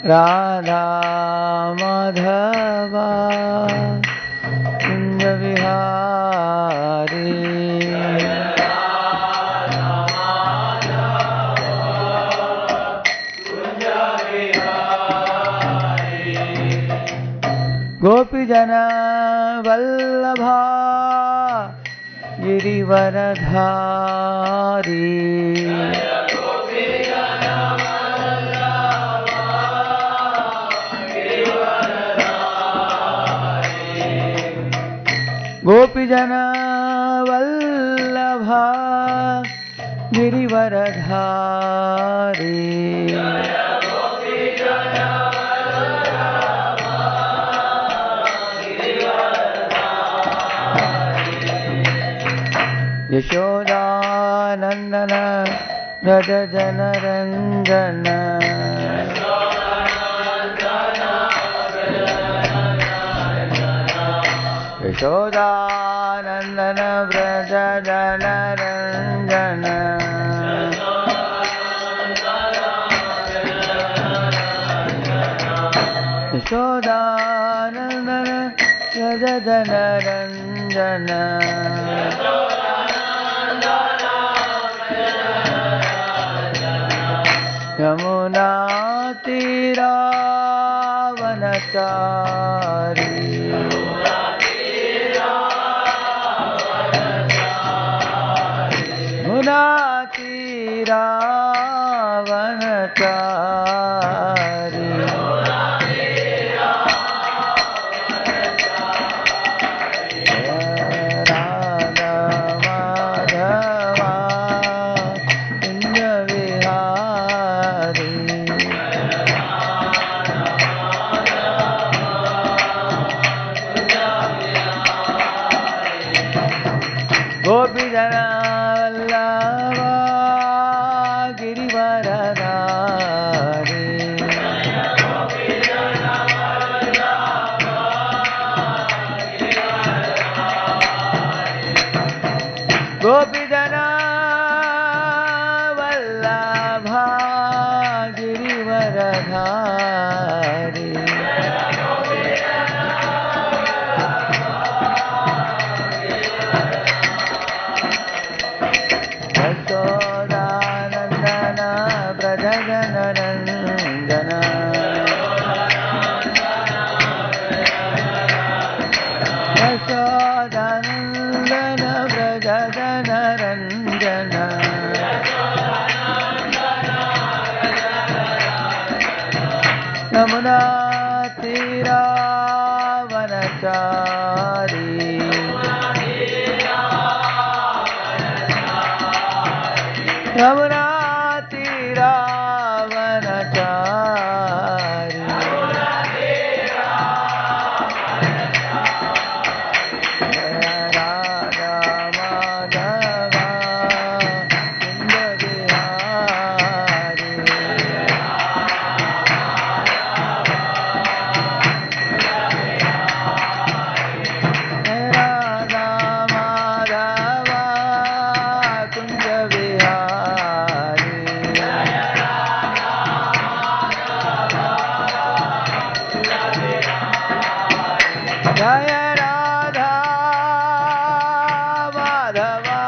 राधा माधवा कुंज विहारी गोपी जन वल्लभा गिरिवरधारी गोपी जन वल्लभा गिरिवरधारी यशोदानंदन व्रज जन रंजन यशोदानंदन व्रज जन रंजन यशोदानंदन व्रज जन रंजन यमुना तीरावनचारी यमुना तीरावनचारी गोपी जन वल्लभा गिरिवरधारी गोपी जन वल्लभा गिरिवरधारी यशोदानंदन व्रज जन रंजन यशोदानंदन व्रज जन रंजन यमुना तीरावनचारी यमुना तीरावनचारी राधा माधवा कुंज विहारी राधा माधवा कुंज विहारी जय राधा माधवा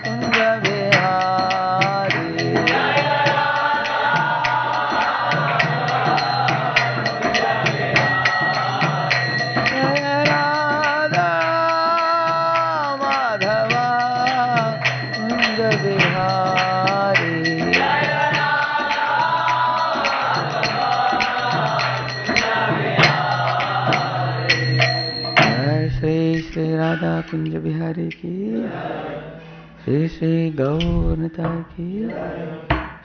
कुंज विहारी जय राधा माधवा कुंज विहारी श्री श्री राधा कुंज बिहारी की श्री श्री गौरता की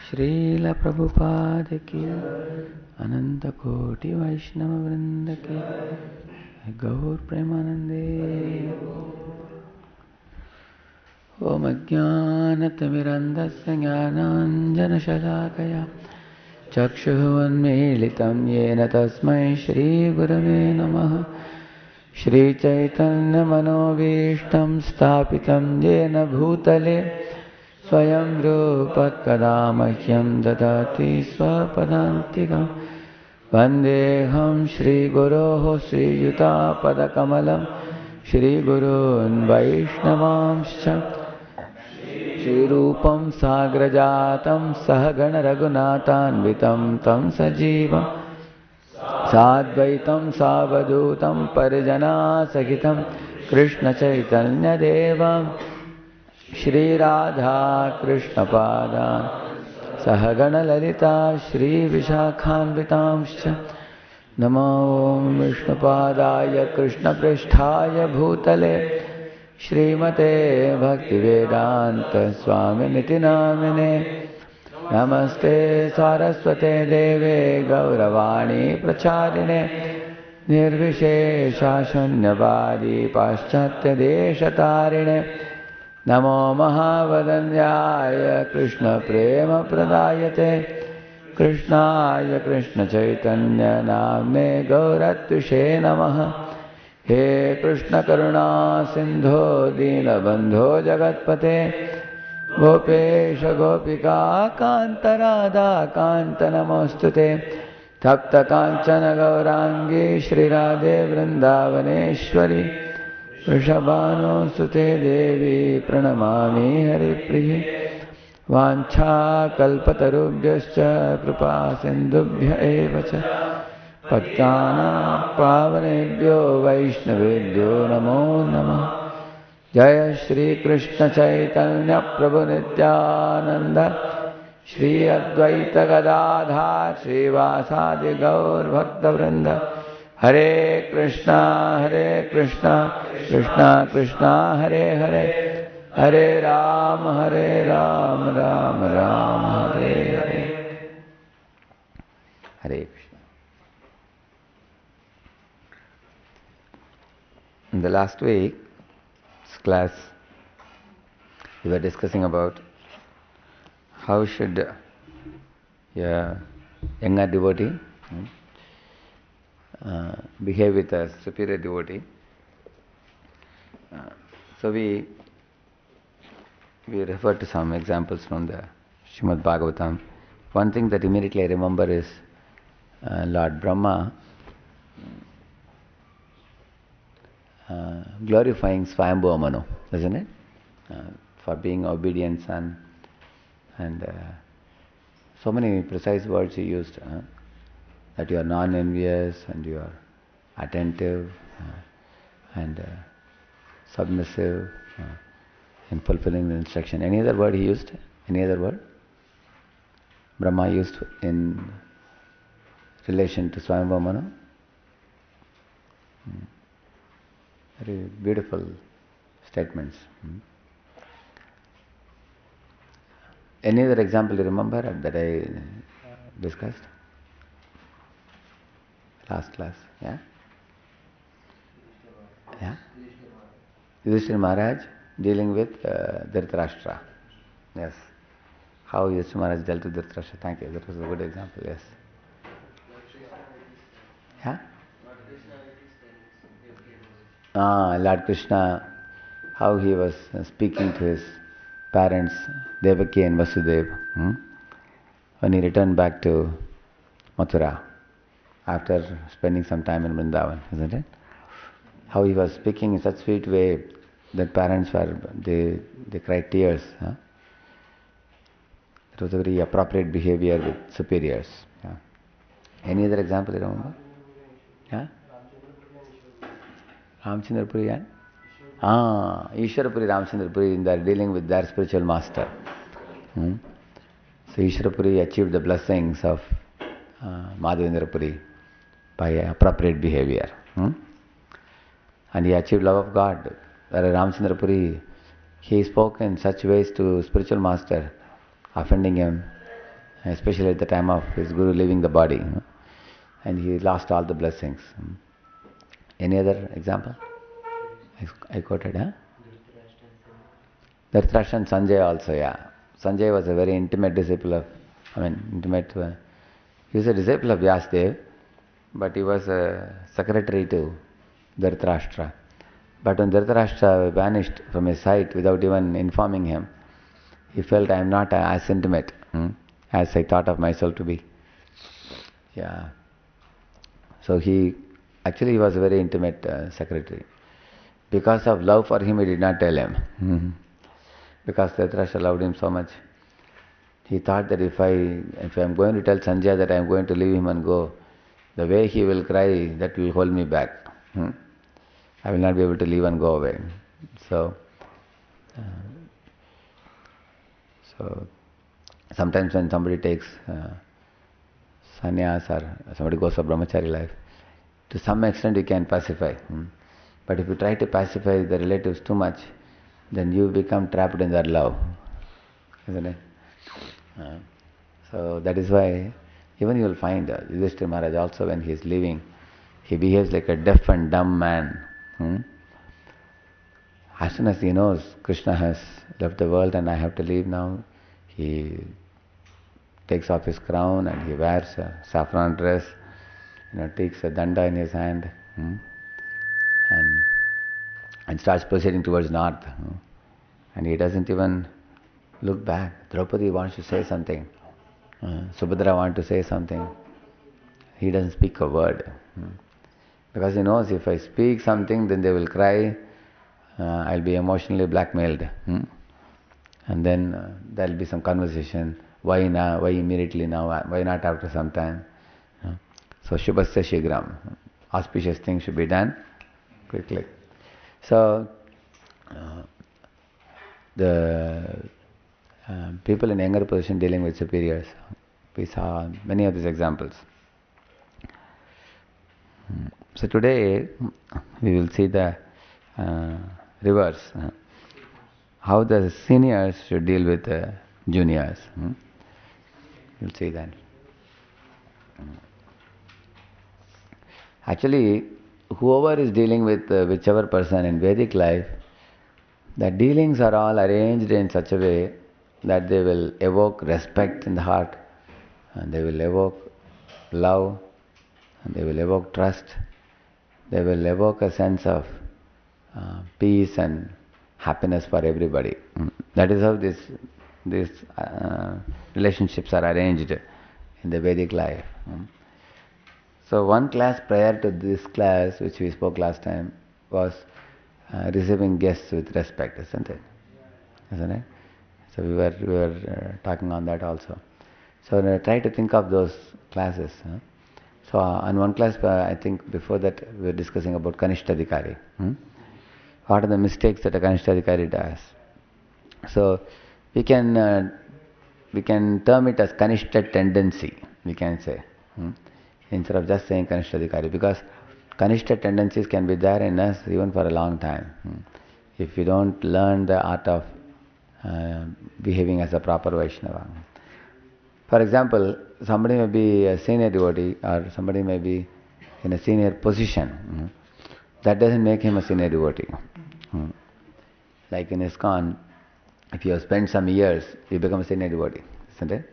श्रील प्रभुपाद की अनंत कोटि वैष्णव वृंद की गौर प्रेमानंदे। ओम अज्ञानतिमिरन्धस्य ज्ञानाञ्जनशलाकया चक्षुरुन्मीलितं येन तस्मै श्रीगुरवे नमः। श्रीचैतन्यमनोभीष्टं स्थापितं येन भूतले स्वयं रूप कदा मह्यं ददाति स्वपदान्तिकं। वन्देऽहं श्रीगुरोः श्रीयुतापदकमलं श्रीगुरून् वैष्णवांश्च। श्रीरूपं साग्रजातं सहगणरघुनाथान्वितं तं सजीवं साद्वैतं सावधूतं परिजनासहितं कृष्णचैतन्यदेवं श्रीराधा कृष्णपादान् सहगणललिता श्रीविशाखान्वितांश्च। नमो विष्णुपादाय कृष्णपृष्ठाय भूतले श्रीमते भक्तिवेदांत स्वामिनिति नामिने। नमस्ते सारस्वते देवे गौरवाणी प्रचारिणे निर्विशेषशून्यवादी पाश्चात्यदेशतारिणे। नमो महावदन्याय कृष्णप्रेमप्रदायते कृष्णाय कृष्णचैतन्य नाम्ने गौरत्विषे नमः। हे कृष्ण करुणा सिंधो दीनबंधो जगत्पते गोपेश गोपिका कांत राधा कांत नमोस्तुते। तप्त कांचन गौरांगी श्रीराधे वृंदावनेश्वरी वृषभानुसुते देवी प्रणमामि हरिप्रिये। वाञ्छाकल्पतरुभ्यश्च कृपा सिन्धुभ्य एव च पतितानां पावनेभ्यो वैष्णवेभ्यो नमो नमः। जय श्री कृष्ण चैतन्य प्रभु नित्यानंद श्री अद्वैत गदाधर श्रीवासादि गौर भक्तवृंद। हरे कृष्णा कृष्णा कृष्णा हरे हरे हरे राम राम राम हरे हरे। हरे Krishna. In the last week's class, we were discussing about how should a younger devotee behave with a superior devotee. So we referred to some examples from the Srimad Bhagavatam. One thing that immediately I remember is Lord Brahma glorifying Swayambhuva Manu, isn't it? For being obedient son, and so many precise words he used. That you are non-envious and you are attentive and submissive in fulfilling the instruction. Any other word he used? Any other word Brahma used in relation to Swayambhuva Manu? Very beautiful statements. Any other example you remember that I discussed? Last class, yeah? Yeah? Yudhishthira Maharaj dealing with Dhritarashtra. Yes. How Yudhishthira Maharaj dealt with Dhritarashtra. Thank you. That was a good example, yes. Yeah? Lord Krishna, how he was speaking to his parents, Devaki and Vasudeva, when he returned back to Mathura after spending some time in Vrindavan, isn't it? How he was speaking in such sweet way that parents they cried tears. It was a very appropriate behavior with superiors. Yeah. Any other example you remember? Yeah? Ramchandrapuri and? Ishwarapuri, Ramchandrapuri, they are dealing with their spiritual master. So Ishwarapuri achieved the blessings of Madhavendrapuri by appropriate behavior. And he achieved love of God. Whereas Ramchandrapuri, he spoke in such ways to spiritual master, offending him, especially at the time of his guru leaving the body. And he lost all the blessings. Any other example? I quoted, Dhritarashtra and Sanjay also, yeah. Sanjay was a very intimate disciple of, intimate He was a disciple of Vyasadeva, but he was a secretary to Dhritarashtra. But when Dhritarashtra vanished from his sight without even informing him, he felt, I am not as intimate as I thought of myself to be. Yeah. So he was a very intimate secretary. Because of love for him, he did not tell him. Because Dhritarashtra loved him so much. He thought that if I am going to tell Sanjay that I am going to leave him and go, the way he will cry, that will hold me back. I will not be able to leave and go away. So sometimes when somebody takes sannyas or somebody goes for brahmachari life, to some extent you can pacify. But if you try to pacify the relatives too much, then you become trapped in their love. Isn't it? So that is why even you will find Yudhishthira Maharaj also when he is leaving, he behaves like a deaf and dumb man. As soon as he knows Krishna has left the world and I have to leave now, he takes off his crown and he wears a saffron dress, takes a danda in his hand, and starts proceeding towards north. And he doesn't even look back. Draupadi wants to say something. Subhadra wants to say something. He doesn't speak a word. Because he knows if I speak something, then they will cry. I'll be emotionally blackmailed. And then there'll be some conversation. Why now? Why immediately now? Why not after some time? So Shubhasya Shigram. Auspicious things should be done quickly. So the people in younger position dealing with superiors, we saw many of these examples. So today we will see the reverse, how the seniors should deal with the juniors. We'll see that. Actually, whoever is dealing with whichever person in Vedic life, the dealings are all arranged in such a way that they will evoke respect in the heart, and they will evoke love, and they will evoke trust, they will evoke a sense of peace and happiness for everybody. That is how these relationships are arranged in the Vedic life. So one class prior to this class, which we spoke last time, was receiving guests with respect, isn't it? Isn't it? So we were talking on that also. So try to think of those classes. So on one class, I think before that we were discussing about Kanishtadhikari. What are the mistakes that a Kanishtadhikari does? So we can term it as Kanishta tendency, we can say, instead of just saying Kanishtadhikari, because Kanishta tendencies can be there in us even for a long time. If you don't learn the art of behaving as a proper Vaishnava. For example, somebody may be a senior devotee or somebody may be in a senior position. That doesn't make him a senior devotee. Like in ISKCON, if you have spent some years, you become a senior devotee, isn't it?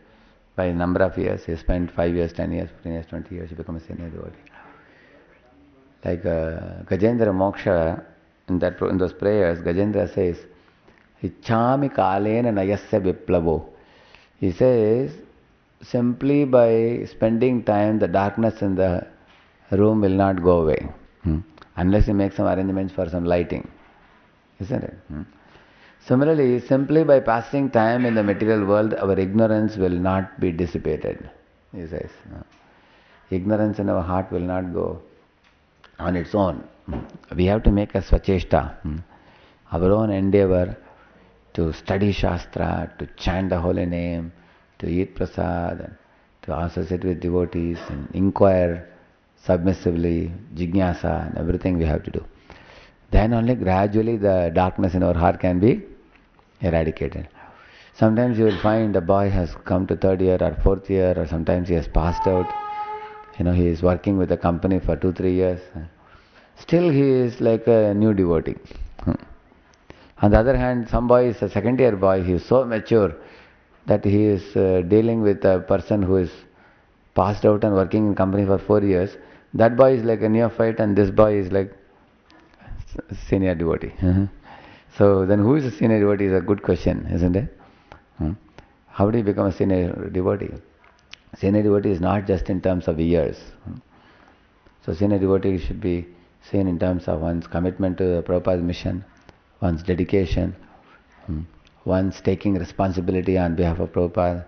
By a number of years, you spend 5 years, 10 years, 15 years, 20 years, you become a senior devotee. Like Gajendra Moksha, in those prayers, Gajendra says, Ichchami kalena nayasya viplavo. He says, simply by spending time, the darkness in the room will not go away. Unless you make some arrangements for some lighting. Isn't it? Similarly, simply by passing time in the material world, our ignorance will not be dissipated. He says, ignorance in our heart will not go on its own. We have to make a swacheshta, our own endeavor to study Shastra, to chant the holy name, to eat prasad, to associate with devotees, and inquire submissively, jignasa, and everything we have to do. Then only gradually the darkness in our heart can be eradicated. Sometimes you will find a boy has come to 3rd year or 4th year, or sometimes he has passed out. He is working with a company for 2-3 years. Still he is like a new devotee. On the other hand, some boy is a 2nd year boy, he is so mature that he is dealing with a person who is passed out and working in company for 4 years, that boy is like a neophyte and this boy is like senior devotee. So then who is a senior devotee is a good question, isn't it? How do you become a senior devotee? Senior devotee is not just in terms of years. So senior devotee should be seen in terms of one's commitment to the Prabhupada's mission, one's dedication, one's taking responsibility on behalf of Prabhupada,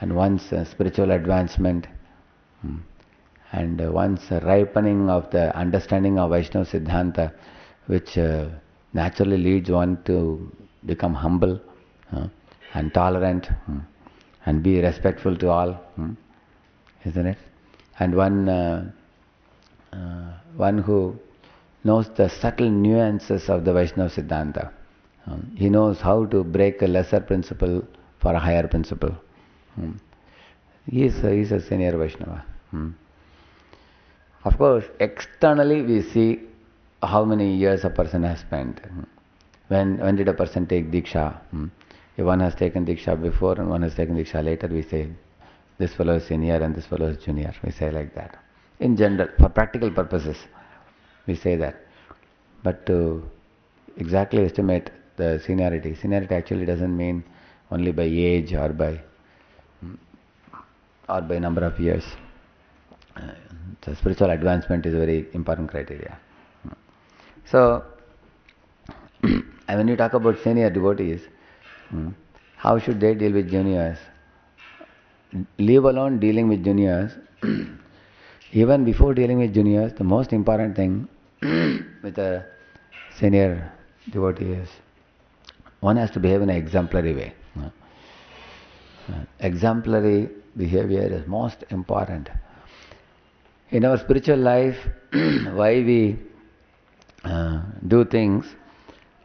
and one's spiritual advancement, and one's ripening of the understanding of Vaishnava Siddhanta, which naturally leads one to become humble and tolerant and be respectful to all, isn't it? And one who knows the subtle nuances of the Vaishnava Siddhanta. He knows how to break a lesser principle for a higher principle. He is a senior Vaishnava. Of course, externally we see how many years a person has spent. When did a person take Diksha? If one has taken Diksha before and one has taken Diksha later, we say, this fellow is senior and this fellow is junior. We say like that. In general, for practical purposes, we say that. But to exactly estimate the seniority actually doesn't mean only by age or by number of years. So spiritual advancement is a very important criteria. So, when you talk about senior devotees, how should they deal with juniors? Leave alone dealing with juniors. Even before dealing with juniors, the most important thing with a senior devotee is one has to behave in an exemplary way. Exemplary behavior is most important. In our spiritual life, why we do things,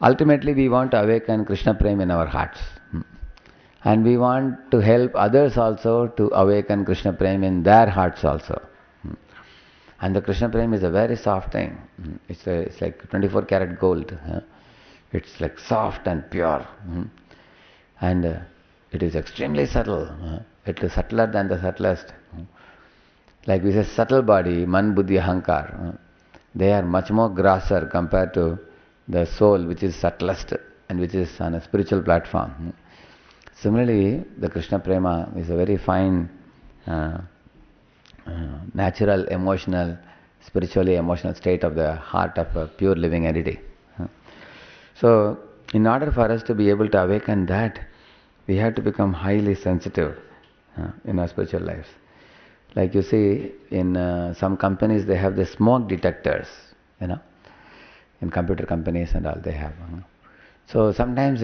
ultimately we want to awaken Krishna Prema in our hearts. And we want to help others also to awaken Krishna Prema in their hearts also. And the Krishna Prema is a very soft thing. It's like 24 karat gold. It's like soft and pure. And it is extremely subtle. It is subtler than the subtlest. Like we say, subtle body, man, buddhi, ahankar. They are much more grosser compared to the soul, which is subtlest and which is on a spiritual platform. Similarly, the Krishna Prema is a very fine, natural, emotional, spiritually emotional state of the heart of a pure living entity. So, in order for us to be able to awaken that, we have to become highly sensitive in our spiritual lives. Like you see, in some companies they have the smoke detectors, in computer companies and all they have. So sometimes,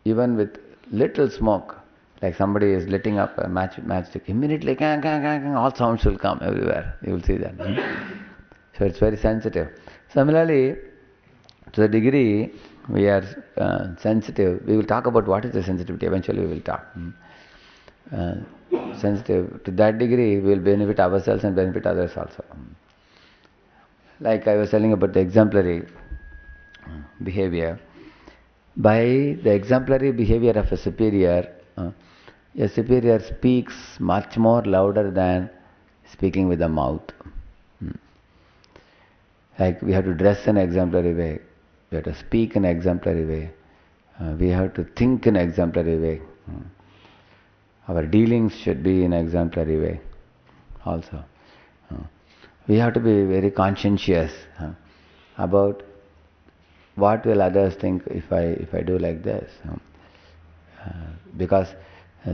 even with little smoke, like somebody is lighting up a matchstick, immediately gang, gang, gang, gang, all sounds will come everywhere. You will see that. So it's very sensitive. Similarly, to the degree we are sensitive, we will talk about what is the sensitivity. Eventually we will talk. Sensitive, to that degree we will benefit ourselves and benefit others also. Like I was telling about the exemplary behavior. By the exemplary behavior of a superior speaks much more louder than speaking with the mouth. Like we have to dress in an exemplary way, we have to speak in an exemplary way, we have to think in an exemplary way. Our dealings should be in an exemplary way also. We have to be very conscientious about what will others think if I do like this. Because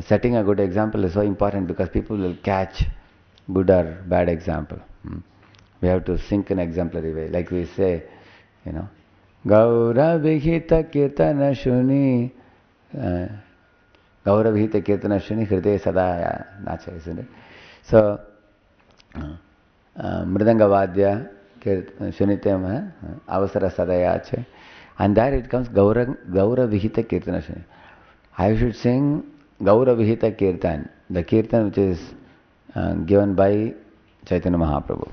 setting a good example is so important, because people will catch good or bad example. We have to think in exemplary way. Like we say, Gaura Vihita Kirtana Shuni, Gaura Vihita Kirtana Shuni, Hridaya Sadaya Nacha, isn't it? So, Mridanga Vadya Shunitem Avasara Sadayache, and there it comes Gaura Vihita Kirtana Shuni. I should sing Gaura Vihita Kirtan, the Kirtan which is given by Chaitanya Mahaprabhu,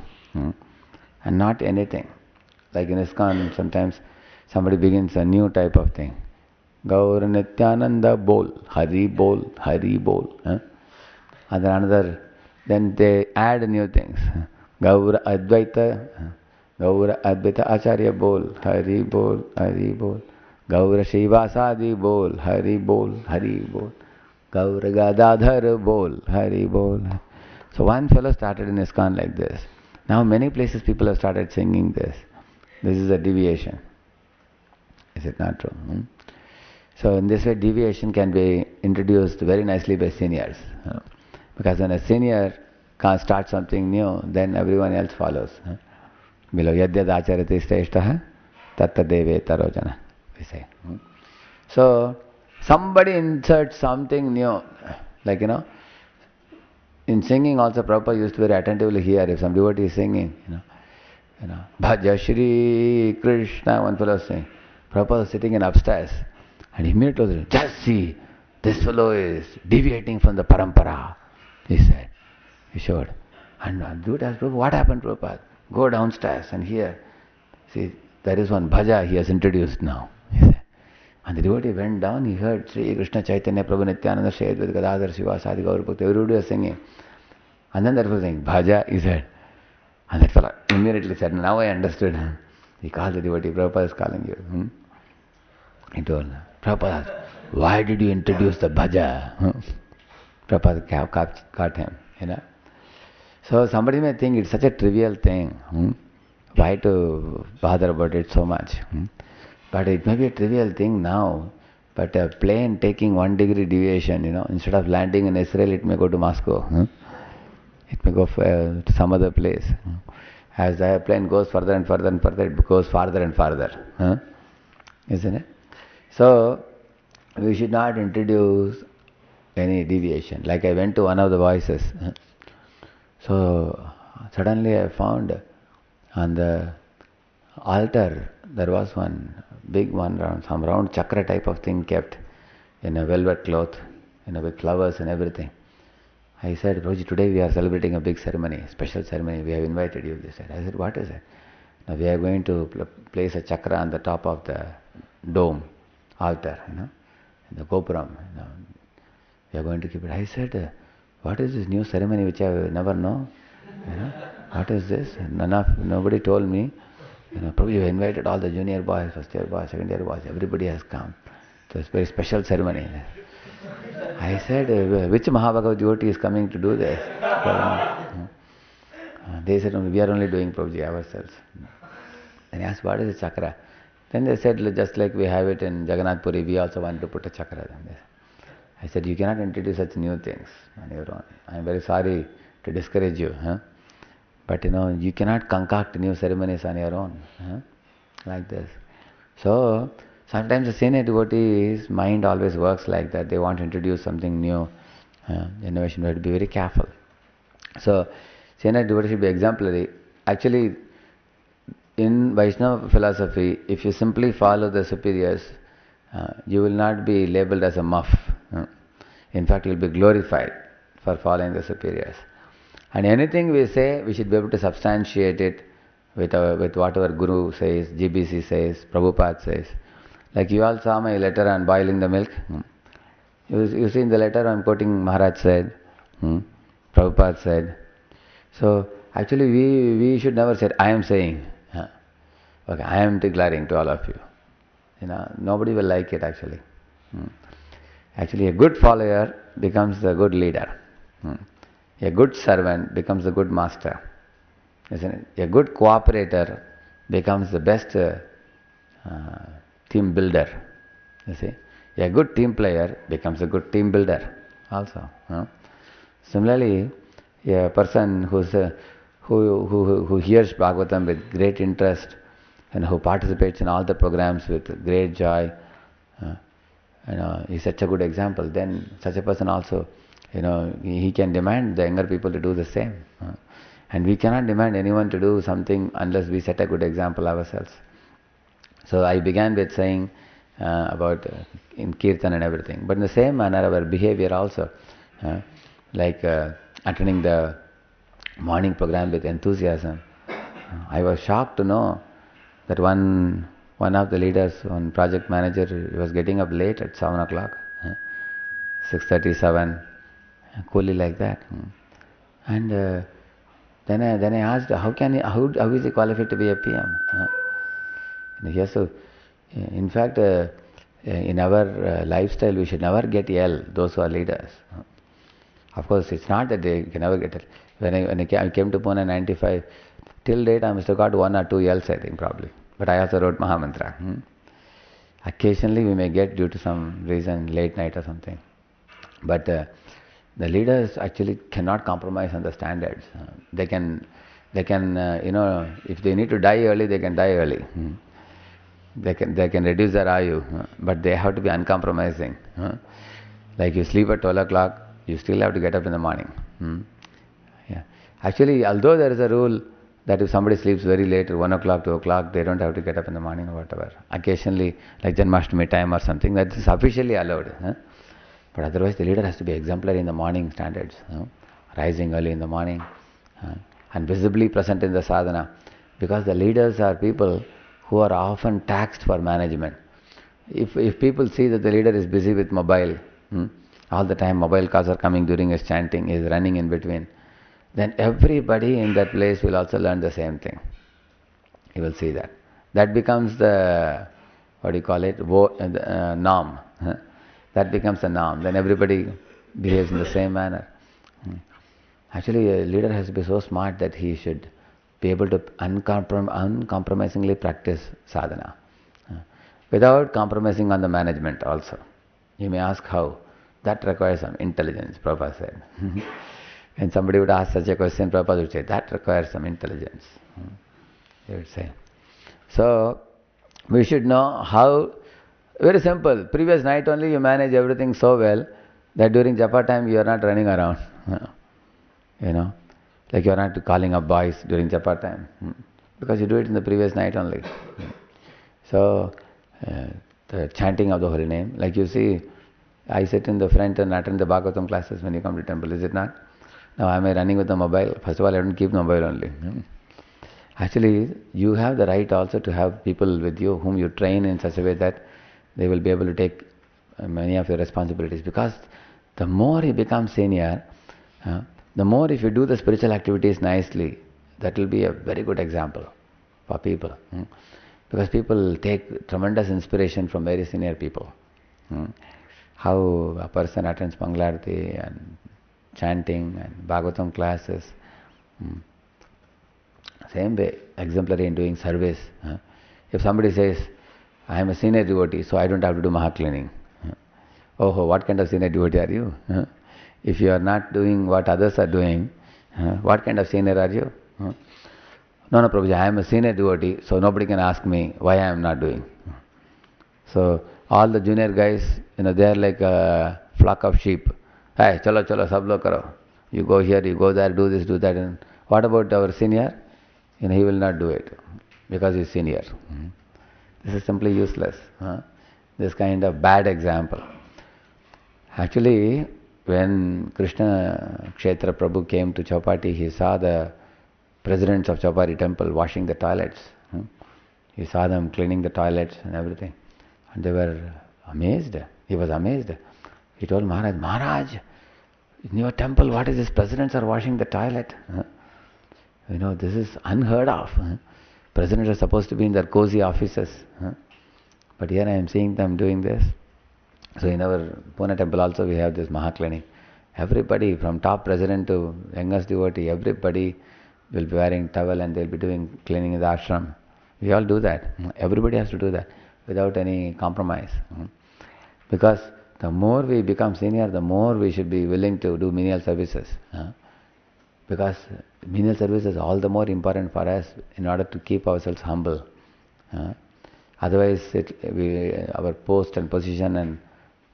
and not anything. Like in ISKCON, sometimes somebody begins a new type of thing. Gaur Nityananda bol, Hari bol, Hari bol. And then another, then they add new things. Gaur Advaita, Gaur Advaita Acharya bol, Hari bol, Hari bol. Gaur Shivasadi bol, Hari bol, Hari bol. Gaur Gadadhar bol, Hari bol. So one fellow started in ISKCON like this. Now many places people have started singing this. This is a deviation. Is it not true? So in this way deviation can be introduced very nicely by seniors. Because when a senior can't start something new, then everyone else follows. Below yadyad acharati shrestha tatta deve tarojana, we say. So somebody inserts something new. Like, in singing also Prabhupada used to very attentively hear if some devotee is singing, Bhaja Shri Krishna, one fellow was saying. Prabhupada was sitting in upstairs and immediately was, just see, this fellow is deviating from the parampara, he said. He showed. And devotee asked Prabhupada, what happened, Prabhupada? Go downstairs and hear. See, there is one bhaja he has introduced now, he said. And the devotee went down, he heard Sri Krishna Chaitanya Prabhu Nityananda Shri Advaita Gadadhar Shiva Sadi Gaur Bhakti, everybody was singing. And then that was saying, bhaja, he said. And that fellow immediately said, now I understood. He called the devotee, Prabhupada is calling you. He told, Prabhupada asked, why did you introduce the bhaja? Prabhupada caught him, So somebody may think it's such a trivial thing. Why to bother about it so much? But it may be a trivial thing now. But a plane taking 1 degree deviation, instead of landing in Israel, it may go to Moscow. It may go to some other place. As the airplane goes further and further and further, it goes farther and farther. Isn't it? So, we should not introduce any deviation. Like I went to one of the voices. So, suddenly I found on the altar, there was one big one, some round chakra type of thing kept in a velvet cloth, with flowers and everything. I said, Prabhuji, today we are celebrating a big ceremony, special ceremony, we have invited you. They said, I said, what is it? Now we are going to place a chakra on the top of the dome, altar, in the gopuram. We are going to keep it. I said, what is this new ceremony which I never know? What is this? Nobody told me. Probably you invited all the junior boys, first year boys, second year boys, everybody has come. So it's a very special ceremony. I said, which Mahabhagavad devotee is coming to do this? They said, we are only doing Prabhuji ourselves. And I asked, what is a chakra? Then they said, just like we have it in Jagannath Puri, we also want to put a chakra. I said, you cannot introduce such new things on your own. I am very sorry to discourage you. But you cannot concoct new ceremonies on your own. Like this. So, sometimes the senior devotee's mind always works like that. They want to introduce something new. Innovation, we have to be very careful. So, senior devotee should be exemplary. Actually, in Vaishnava philosophy, if you simply follow the superiors, you will not be labeled as a muff. In fact, you will be glorified for following the superiors. And anything we say, we should be able to substantiate it with whatever Guru says, GBC says, Prabhupada says. Like you all saw my letter on boiling the milk. You see in the letter I am quoting Maharaj said, Prabhupada said. So actually we should never say, I am saying. Okay, I am declaring to all of you. Nobody will like it actually. Actually a good follower becomes a good leader. A good servant becomes a good master. Isn't it? A good cooperator becomes the best team builder. You see? A good team player becomes a good team builder also. Similarly, a person who hears Bhagavatam with great interest and who participates in all the programs with great joy, is such a good example. Then such a person also, he can demand the younger people to do the same. And we cannot demand anyone to do something unless we set a good example ourselves. So I began with saying about in kirtan and everything. But in the same manner, our behavior also, like attending the morning program with enthusiasm. I was shocked to know that one one of the leaders, one project manager, he was getting up late at 7 o'clock, 6:37, coolly like that. And then I asked, how is he qualified to be a PM? And he has to, in fact, in our lifestyle, we should never get ill, those who are leaders. Of course, it's not that they can never get ill. When I came to Pune in 95, till date I must have got 1 or 2 L's, I think, probably. But I also wrote Mahamantra. Occasionally we may get, due to some reason, late night or something. But the leaders actually cannot compromise on the standards. They can, if they need to die early, they can die early. They can reduce their ayu, but they have to be uncompromising. Like you sleep at 12 o'clock, you still have to get up in the morning. Yeah. Actually, although there is a rule that if somebody sleeps very late, 1 o'clock, 2 o'clock, they don't have to get up in the morning or whatever. Occasionally, like Janmashtami time or something, that is officially allowed. But otherwise, the leader has to be exemplary in the morning standards. Rising early in the morning and visibly present in the sadhana. Because the leaders are people who are often taxed for management. If people see that the leader is busy with mobile, all the time mobile calls are coming during his chanting, he is running in between, then everybody in that place will also learn the same thing. You will see that. That becomes the, norm. That becomes the norm. Then everybody behaves in the same manner. Actually, a leader has to be so smart that he should be able to uncompromisingly practice sadhana without compromising on the management also. You may ask how. That requires some intelligence, Prabhupada said. When somebody would ask such a question, Prabhupada would say, that requires some intelligence. He would say. So, we should know how. Very simple. Previous night only you manage everything so well that during japa time you are not running around. Like you are not calling up boys during japa time. Because you do it in the previous night only. So, the chanting of the holy name, like you see, I sit in the front and attend the Bhagavatam classes when you come to temple, is it not? Now am I running with the mobile? First of all, I don't keep the mobile only. Actually, you have the right also to have people with you whom you train in such a way that they will be able to take many of your responsibilities. Because the more you become senior, the more if you do the spiritual activities nicely, that will be a very good example for people. Because people take tremendous inspiration from very senior people. How a person attends Mangalarti and chanting and Bhagavatam classes. Same way, exemplary in doing service. If somebody says, I am a senior devotee, so I don't have to do Mahacleaning. Oh, what kind of senior devotee are you? If you are not doing what others are doing, what kind of senior are you? No, Prabhuji, I am a senior devotee, so nobody can ask me why I am not doing. So, all the junior guys, they are like a flock of sheep. Hey, chalo, sab log karo. You go here, you go there, do this, do that. And what about our senior? He will not do it because he is senior. This is simply useless. This kind of bad example. Actually, when Krishna Kshetra Prabhu came to Chowpatty, he saw the presidents of Chowpatty temple washing the toilets. He saw them cleaning the toilets and everything. And they were amazed. He was amazed. He told Maharaj, in your temple, what is this? Presidents are washing the toilet. This is unheard of. Presidents are supposed to be in their cozy offices. But here I am seeing them doing this. So in our Pune temple also we have this Mahacleaning. Everybody, from top president to youngest devotee, everybody will be wearing towel and they'll be doing cleaning in the ashram. We all do that. Everybody has to do that without any compromise. Because the more we become senior, the more we should be willing to do menial services. Because menial service is all the more important for us in order to keep ourselves humble. Otherwise, our post and position and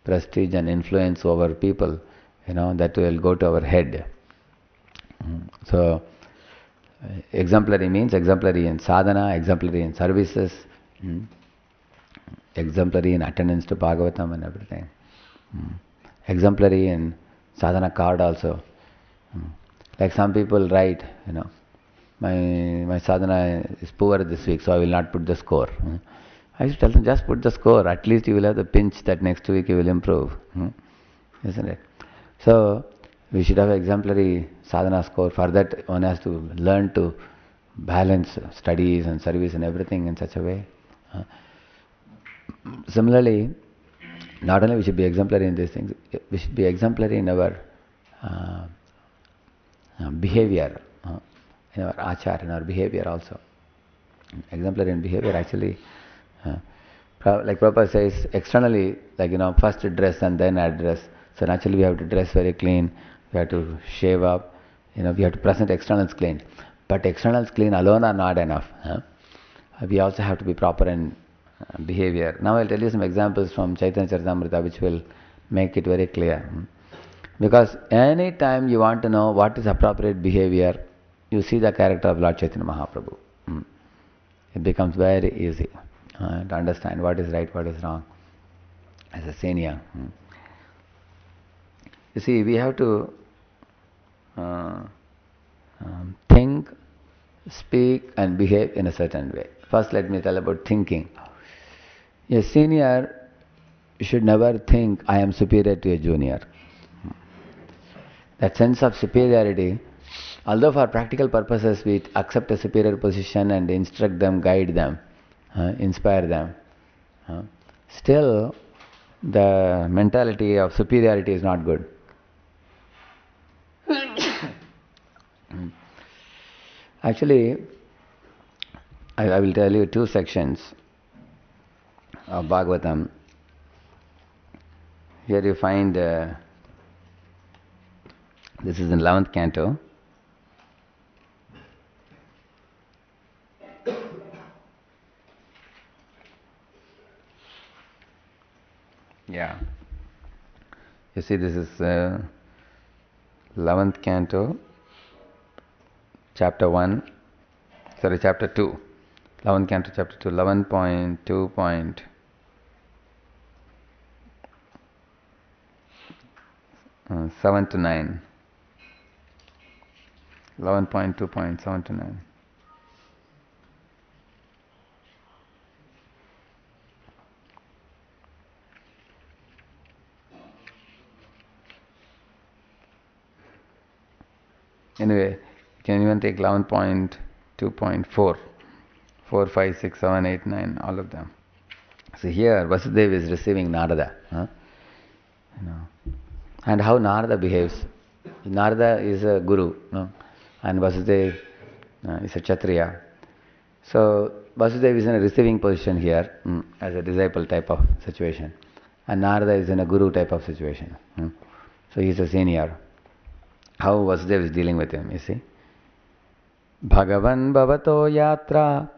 prestige and influence over people, that will go to our head. So, exemplary means exemplary in sadhana, exemplary in services, exemplary in attendance to Bhagavatam and everything. Exemplary in sadhana card also. Like some people write, my sadhana is poor this week, so I will not put the score. I used to tell them, just put the score. At least you will have the pinch that next week you will improve. Isn't it? So, we should have exemplary sadhana score. For that, one has to learn to balance studies and service and everything in such a way. Similarly, not only we should be exemplary in these things, we should be exemplary in our behavior, in our achar, in our behavior also. Exemplary in behavior actually, like Prabhupada says, externally, like first dress and then address. So naturally we have to dress very clean, we have to shave up, we have to present externals clean. But externals clean alone are not enough. We also have to be proper in behavior. Now I'll tell you some examples from Chaitanya Charitamrita which will make it very clear. Because any time you want to know what is appropriate behavior, you see the character of Lord Chaitanya Mahaprabhu. It becomes very easy to understand what is right, what is wrong as a senior. You see, we have to think, speak and behave in a certain way. First let me tell about thinking. A senior should never think, I am superior to a junior. That sense of superiority, although for practical purposes we accept a superior position and instruct them, guide them, inspire them, still the mentality of superiority is not good. Actually, I will tell you two sections of Bhagavatam. Here you find, this is in 11th canto. Yeah. You see, this is 11th canto, chapter 1, sorry, chapter 2. 11th canto, chapter 2, 11.2. 7 to 9. 11.2.7 to 9. Anyway, you can even take 11.2.4. 4, 5, 6, 7, 8, 9, all of them. So here Vasudeva is receiving Narada. And how Narada behaves. Narada is a guru, and Vasudeva is a Kshatriya. So Vasudeva is in a receiving position here, as a disciple type of situation. And Narada is in a guru type of situation. So he is a senior. How Vasudeva is dealing with him, you see. Bhagavan bhavato yatra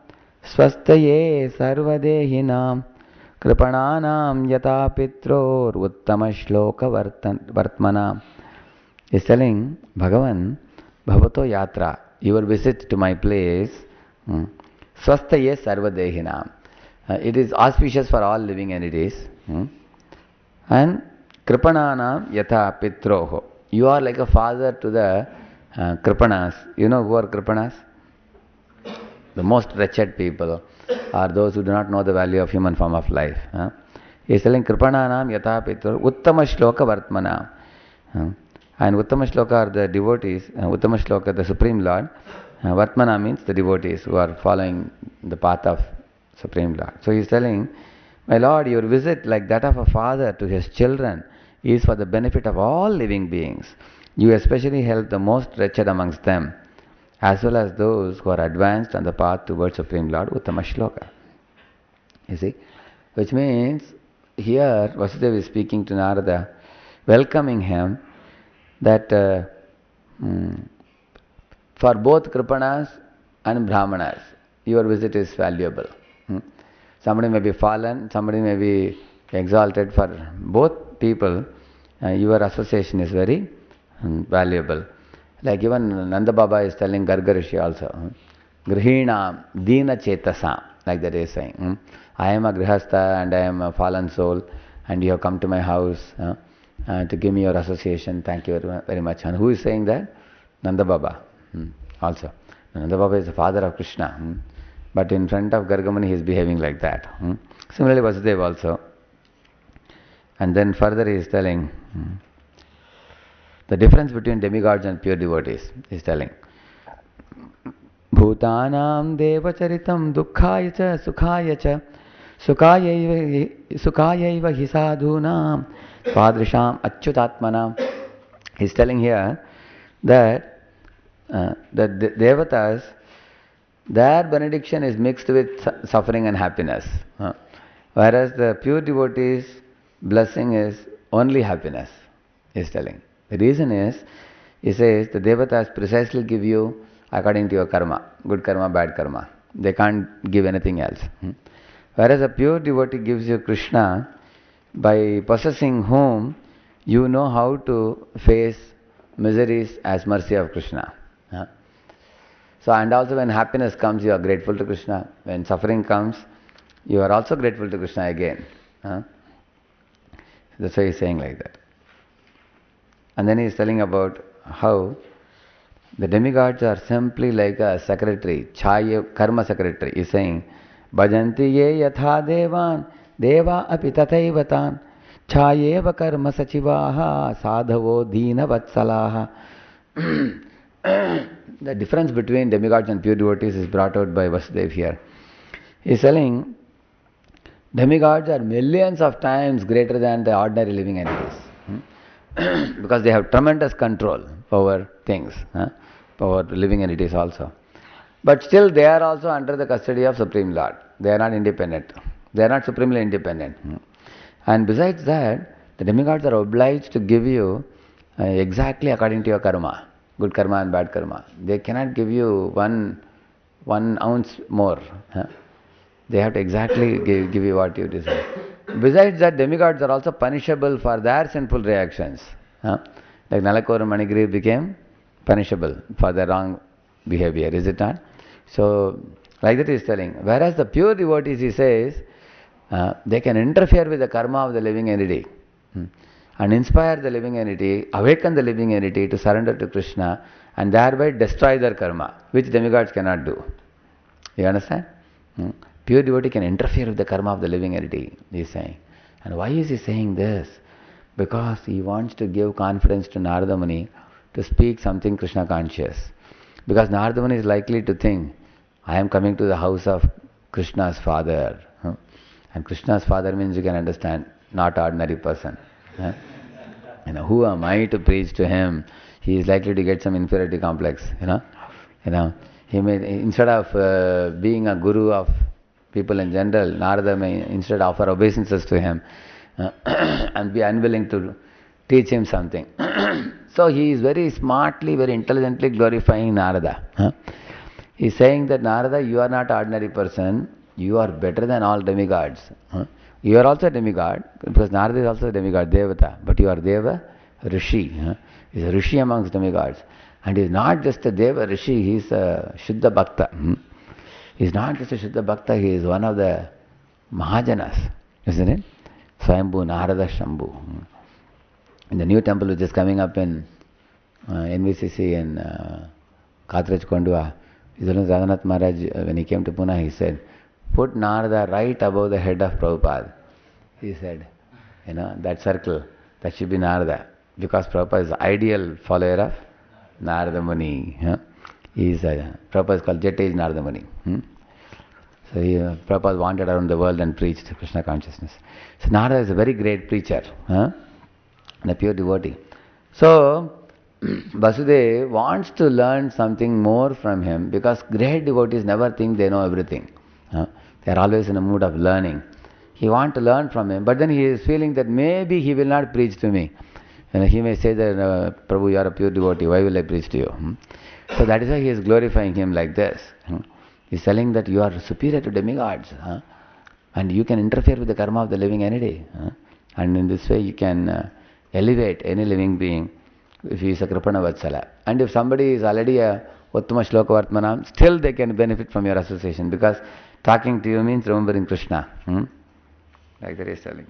swastaye sarvadehinam kripananam yata pitror uttama shloka vartmanam. He is telling, Bhagavan bhavato yatra, your visit to my place, swastaye sarvadehinam. It is auspicious for all living entities. And kripananam yata pitroho. You are like a father to the kripanas. You know who are kripanas? The most wretched people are those who do not know the value of human form of life. He is telling kripananam yata pitroho uttama shloka vartmanam. And uttama shloka are the devotees. Uttama shloka, the Supreme Lord. Vartmana means the devotees who are following the path of Supreme Lord. So he is telling, my Lord, your visit like that of a father to his children is for the benefit of all living beings. You especially help the most wretched amongst them, as well as those who are advanced on the path towards Supreme Lord, Uttama Shloka. You see? Which means, here Vasudeva is speaking to Narada, welcoming him, that for both Kripanas and Brahmanas, your visit is valuable. Somebody may be fallen, somebody may be exalted. For both people, your association is very valuable. Like even Nanda Baba is telling Garga Rishi also, Grihina Dina Chetasam, like that he is saying. I am a Grihastha and I am a fallen soul, and you have come to my house to give me your association. Thank you very much. And who is saying that? Nanda Baba also. Nanda Baba is the father of Krishna. But in front of Gargamuni he is behaving like that. Similarly, Vasudeva also. And then further he is telling the difference between demigods and pure devotees. He is telling. Bhutanam devacharitam dukkhaya cha sukhaya cha sukayaiva hi sadhunam swadrisham achyutatmanam. He is telling here that the devatas, their benediction is mixed with suffering and happiness. Whereas the pure devotees' blessing is only happiness, he is telling. The reason is, he says, the devatas precisely give you according to your karma, good karma, bad karma. They can't give anything else. Whereas a pure devotee gives you Krishna, by possessing whom you know how to face miseries as mercy of Krishna. So, and also when happiness comes, you are grateful to Krishna. When suffering comes, you are also grateful to Krishna again. That's why he is saying like that. And then he is telling about how the demigods are simply like a secretary, chaya, karma secretary. He is saying, Bhajanti ye yatha devan, deva api tathaiva chayeva karma sachivaha, sadhavo dina vatsalaha. The difference between demigods and pure devotees is brought out by Vasudeva here. He is telling, demigods are millions of times greater than the ordinary living entities. Because they have tremendous control over things, over living entities also. But still they are also under the custody of Supreme Lord. They are not independent. They are not supremely independent. And besides that, the demigods are obliged to give you exactly according to your karma, good karma and bad karma. They cannot give you one ounce more. They have to exactly give you what you deserve. Besides that, demigods are also punishable for their sinful reactions. Like Nalakor and Manigriv became punishable for their wrong behavior, is it not? So, like that he is telling. Whereas the pure devotees, he says, they can interfere with the karma of the living entity and inspire the living entity, awaken the living entity to surrender to Krishna and thereby destroy their karma, which demigods cannot do. You understand? Pure devotee can interfere with the karma of the living entity, he is saying. And why is he saying this? Because he wants to give confidence to Narada Muni to speak something Krishna conscious. Because Narada Muni is likely to think, I am coming to the house of Krishna's father. And Krishna's father means, you can understand, not ordinary person. Who am I to preach to him? He is likely to get some inferiority complex. He may, instead of being a guru of people in general, Narada may instead offer obeisances to him and be unwilling to teach him something. So he is very smartly, very intelligently glorifying Narada. He is saying that Narada, you are not ordinary person, you are better than all demigods. You are also a demigod, because Narada is also a demigod, Devata, but you are Deva, Rishi. He is a Rishi amongst demigods. And he is not just a Deva Rishi, he is a Shuddha Bhakta. He is not just a Shuddha Bhakta, he is one of the Mahajanas, isn't it? Swayambhu Narada Shambhu. In the new temple which is coming up in NVCC in Kathraj Kondua, His Holiness Raghunath Maharaj, when he came to Pune, he said, put Narada right above the head of Prabhupada. He said, that circle, that should be Narada. Because Prabhupada is the ideal follower of Narada Muni. Prabhupada is called Jet Age Narada Muni. So Prabhupada wandered around the world and preached Krishna consciousness. So Narada is a very great preacher, and a pure devotee. So Vasudeva wants to learn something more from him, because great devotees never think they know everything. They are always in a mood of learning. He wants to learn from him, but then he is feeling that maybe he will not preach to me. He may say that, Prabhu, you are a pure devotee, why will I preach to you? So that is why he is glorifying him like this. He is telling that you are superior to demigods, and you can interfere with the karma of the living entity. And in this way you can elevate any living being if he is a Kripana Vatsala. And if somebody is already a Uttama Shloka Vartmanam, still they can benefit from your association, because talking to you means remembering Krishna. Like that he is telling.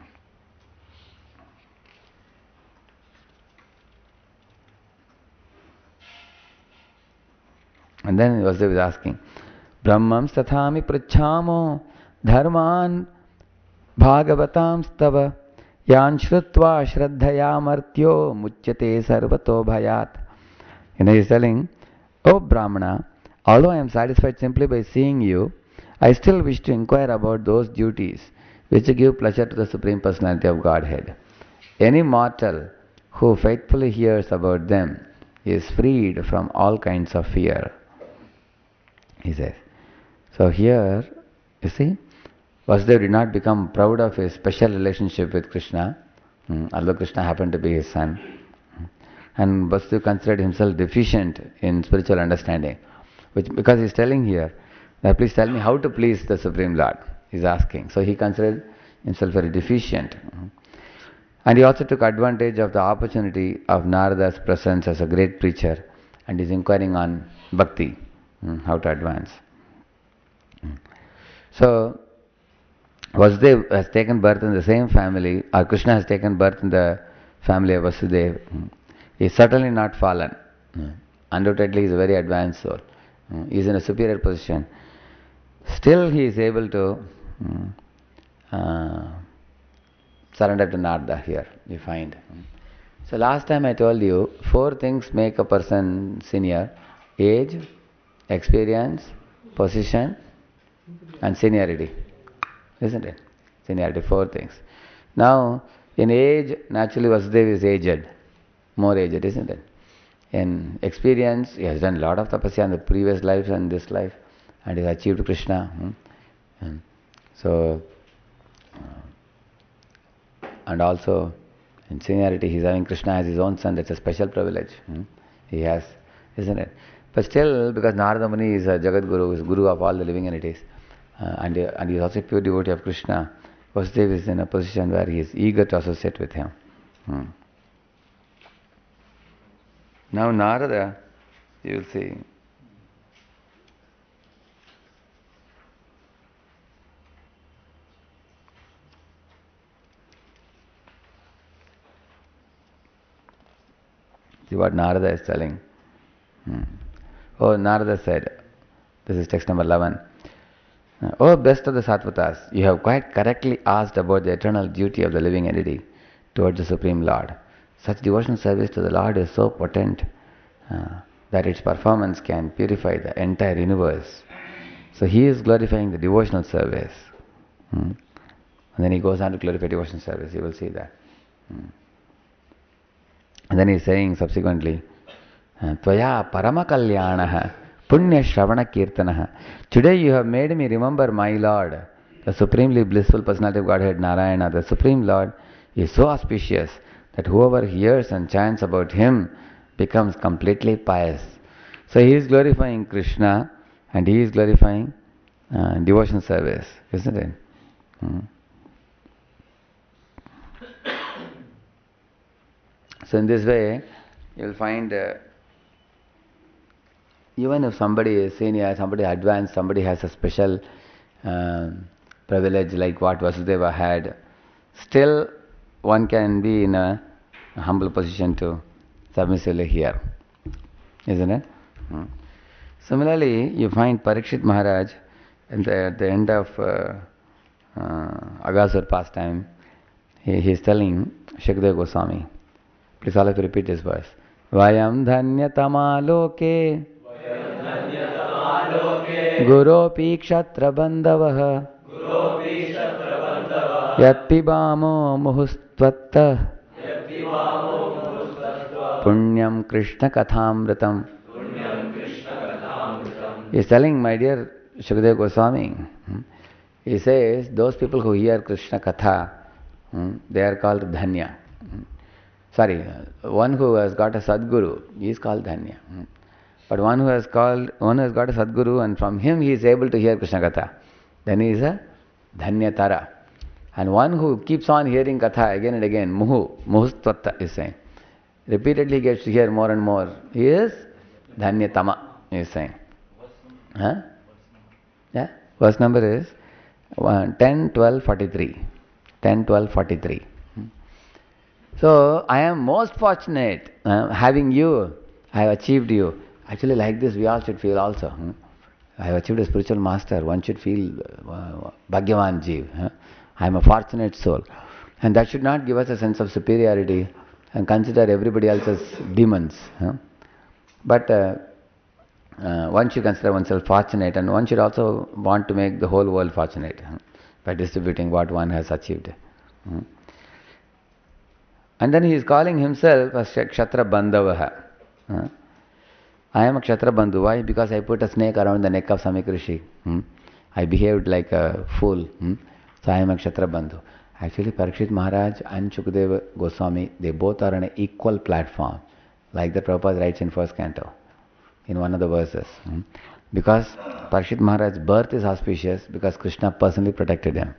And then Vasudeva is asking, Brahmam stathami prachamo dharman Bhagavatam stava yan shrutva shraddhaya martyo muchyate sarvato bhayat. He's telling, "Oh Brahmana, although I am satisfied simply by seeing you, I still wish to inquire about those duties which give pleasure to the Supreme Personality of Godhead. Any mortal who faithfully hears about them is freed from all kinds of fear," he says. So here, you see, Vasudeva did not become proud of his special relationship with Krishna, although Krishna happened to be his son. And Vasudeva considered himself deficient in spiritual understanding, because he's telling here that please tell me how to please the Supreme Lord. He's asking. So he considered himself very deficient. And he also took advantage of the opportunity of Narada's presence as a great preacher and is inquiring on bhakti, how to advance. So Vasudeva has taken birth in the same family, or Krishna has taken birth in the family of Vasudeva. He is certainly not fallen. Undoubtedly, he is a very advanced soul. He is in a superior position. Still, he is able to surrender to Narada here, you find. So last time I told you, 4 things make a person senior: age, experience, position, and seniority. Isn't it? Seniority, 4 things. Now, in age, naturally Vasudeva is aged, more aged, isn't it? In experience, he has done a lot of tapasya in the previous lives and this life, and he has achieved Krishna. So, and also in seniority, he is having Krishna as his own son. That's a special privilege he has, isn't it? But still, because Narada Muni is a Jagat Guru, is Guru of all the living entities, and he is also a pure devotee of Krishna, Vasudeva is in a position where he is eager to associate with him. Now Narada, you will see, see what Narada is telling. Oh, Narada said, this is text number 11. "Oh, best of the Sattvatas, you have quite correctly asked about the eternal duty of the living entity towards the Supreme Lord. Such devotional service to the Lord is so potent that its performance can purify the entire universe." So he is glorifying the devotional service. And then he goes on to glorify devotional service. You will see that. And then he is saying subsequently, "Tvaya paramakalyanah punya shravana kirtanah." Today you have made me remember my Lord, the supremely blissful personality of Godhead Narayana. The Supreme Lord is so auspicious that whoever hears and chants about him becomes completely pious. So he is glorifying Krishna and he is glorifying devotion service, isn't it? So in this way, you will find even if somebody is senior, somebody advanced, somebody has a special privilege like what Vasudeva had, still one can be in a humble position to submissively hear, isn't it? Similarly, you find Parikshit Maharaj at the end of Agasur pastime, he is telling Shukadeva Goswami, please all of you repeat this verse. Vayam dhanyatama loke guropi kshatra bandhavah yat pibamo muhustvatta punyam krishna kathamritam. He is telling, my dear Shukadeva Goswami, he says, those people who hear Krishna Katha, they are called Dhanya. Sorry, one who has got a Sadguru, he is called Dhanya. But one who has got a Sadguru and from him he is able to hear Krishna Katha, then he is a Dhanyatara. And one who keeps on hearing Katha again and again, Muhustvatta is saying, repeatedly gets to hear more and more, he is Dhanyatama, he is saying. Huh? Yeah? Verse number is 10, 12, 43. 10, 12, 43. So, I am most fortunate having you. I have achieved you. Actually, like this, we all should feel also. I have achieved a spiritual master. One should feel Bhagyavan Jeev. I am a fortunate soul. And that should not give us a sense of superiority and consider everybody else as demons. But one should consider oneself fortunate, and one should also want to make the whole world fortunate by distributing what one has achieved. And then he is calling himself a Kshatriya Bandhavaha. I am a Kshatriya Bandhu. Why? Because I put a snake around the neck of Samik Rishi. I behaved like a fool. So I am a Kshatriya Bandhu. Actually, Parikshit Maharaj and Shukadeva Goswami, they both are on an equal platform. Like the Prabhupada writes in first canto, in one of the verses. Because Parikshit Maharaj's birth is auspicious because Krishna personally protected him.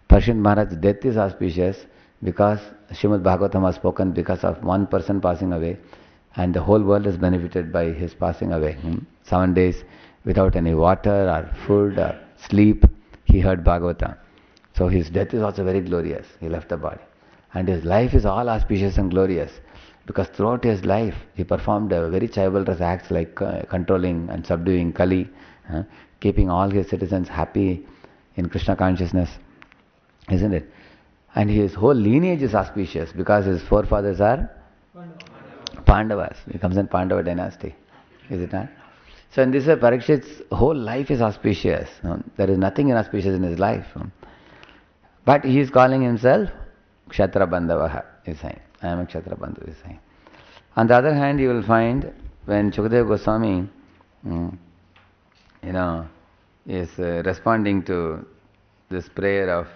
Parikshit Maharaj's death is auspicious because Srimad Bhagavatam was spoken because of one person passing away, and the whole world is benefited by his passing away. 7 days without any water or food or sleep, he heard Bhagavatam. So his death is also very glorious. He left the body. And his life is all auspicious and glorious because throughout his life he performed very chivalrous acts like controlling and subduing Kali, keeping all his citizens happy in Krishna consciousness, isn't it? And his whole lineage is auspicious because his forefathers are Pandavas. He comes in Pandava dynasty, is it not? So in this way, Parikshit's whole life is auspicious. There is nothing inauspicious in his life. But he is calling himself Kshatriya Bandhavaha, he is saying. I am a Kshatriya Bandhu, he is saying. On the other hand, you will find when Shukadeva Goswami, is responding to this prayer of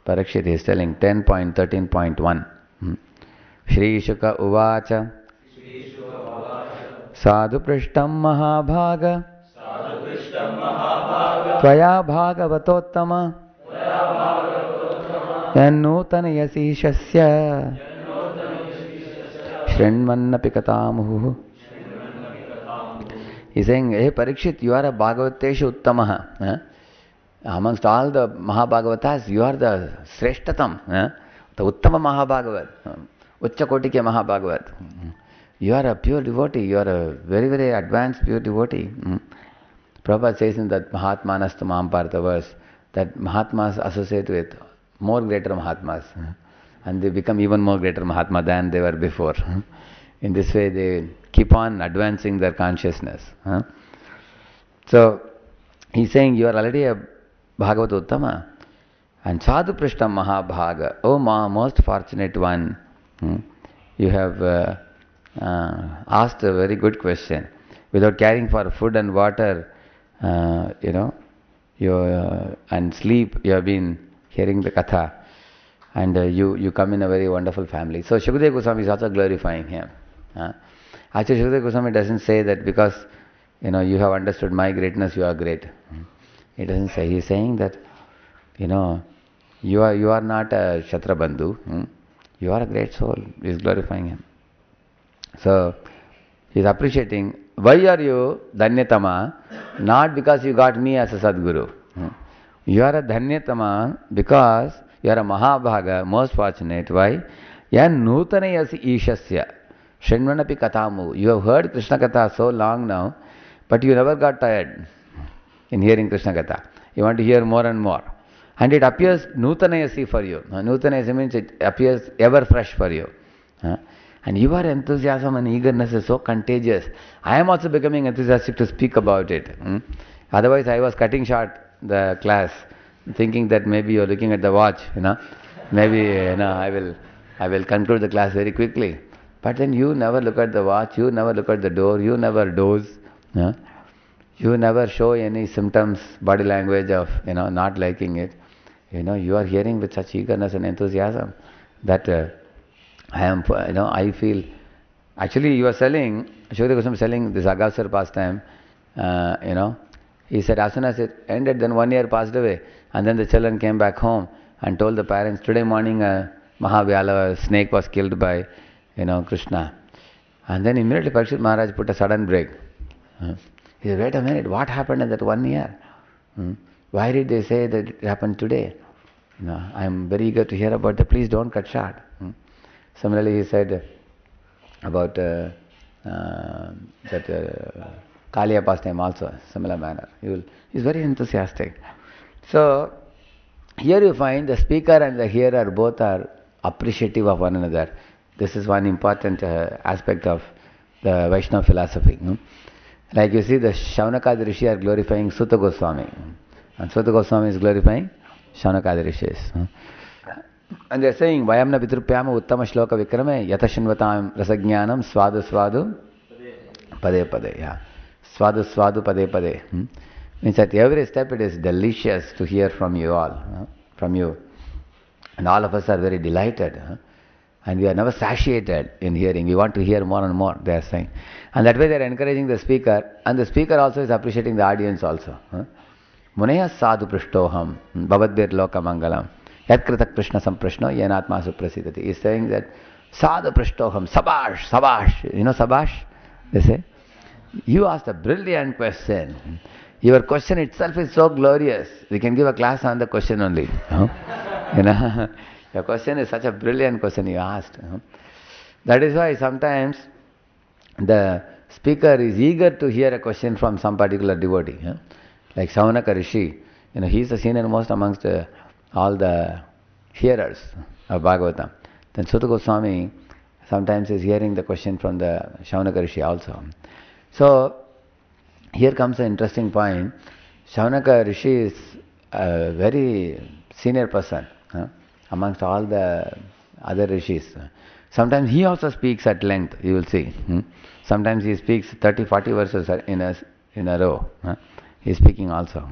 Parikshit, he is telling 10.13.1. Shri Shuka Uvacha Sadhu Prishtam Mahabhaga Tvaya Bhagavatottama Yannutana Yasishasya Shrinmannapi Katamuhu. He is saying, hey Parikshit, you are a Bhagavateshu Uttamaha. Amongst all the Mahabhagavatas, you are the Sreshtatam, the Uttama Mahabhagavat, Uchchakotike Mahabhagavat. You are a pure devotee, you are a very, very advanced pure devotee. Prabhupada says in that Mahatmanastu Mahampartha verse that Mahatmas associate with more greater Mahatmas and they become even more greater Mahatma than they were before. In this way they keep on advancing their consciousness. So he's saying you are already a Bhagavad Uttama and Sadhu Prishtam Mahabhaga. Oh most fortunate one, you have asked a very good question. Without caring for food and water, and sleep, you have been hearing the katha, and you come in a very wonderful family. So Shukadeva Goswami is also glorifying him. Actually, Shukadeva Goswami doesn't say that because you have understood my greatness, you are great. He doesn't say. He is saying that you are not a Kshatriya Bandhu. You are a great soul. He is glorifying him. So he is appreciating. Why are you Dhanyatama? Not because you got me as a Sadguru. You are a Dhanyatama because you are a Mahabhaga, most fortunate. Why? Yan Nutanayasi Ishasya Shrinvanapi Katamu. You have heard Krishna Katha so long now, but you never got tired in hearing Krishna Katha. You want to hear more and more. And it appears Nutanayasi for you. Nutanayasi means it appears ever fresh for you. And your enthusiasm and eagerness is so contagious. I am also becoming enthusiastic to speak about it. Otherwise, I was cutting short the class, thinking that maybe you are looking at the watch. Maybe I will conclude the class very quickly. But then you never look at the watch. You never look at the door. You never doze. You never show any symptoms, body language of not liking it. You are hearing with such eagerness and enthusiasm that. I feel, actually you are selling, Shukadeva Goswami selling this Agavsar pastime, he said as soon as it ended, then 1 year passed away, and then the children came back home and told the parents, today morning a Mahavyala snake was killed by, Krishna. And then immediately Parikshit Maharaj put a sudden break. He said, wait a minute, what happened in that 1 year? Why did they say that it happened today? I am very eager to hear about that, please don't cut short. Similarly, he said about that Kaliya pastime also, similar manner. He's very enthusiastic. So, here you find the speaker and the hearer both are appreciative of one another. This is one important aspect of the Vaishnava philosophy. Like you see, the Shaunakadi Rishi are glorifying Sutta Goswami, and Sutta Goswami is glorifying Shaunakadi Rishis. And they are saying, Vayamna Pitrupyama Uttama Shloka Vikrame Yatashinvatam Rasajnanam Swadu Swadu Pade Pade. Yeah. Swadu Swadu Pade Pade. Means at every step it is delicious to hear from you all, from you. And all of us are very delighted. And we are never satiated in hearing. We want to hear more and more, they are saying. And that way they are encouraging the speaker. And the speaker also is appreciating the audience also. Munaya sadhu prishtoham bhavadbir loka mangalam yat kritak prishna samprishno yenatma suprasidati. He is saying that sadhu prishtoham, sabash, sabash. You know sabash? They say. You asked a brilliant question. Your question itself is so glorious. We can give a class on the question only. You know, your question is such a brilliant question you asked. That is why sometimes the speaker is eager to hear a question from some particular devotee. Like Shaunaka Rishi, he is the senior most amongst all the hearers of Bhagavatam. Then Sutta Goswami sometimes is hearing the question from the Shaunaka Rishi also. So, here comes an interesting point. Shaunaka Rishi is a very senior person amongst all the other rishis. Sometimes he also speaks at length, you will see. Sometimes he speaks 30, 40 verses in a row. He is speaking also.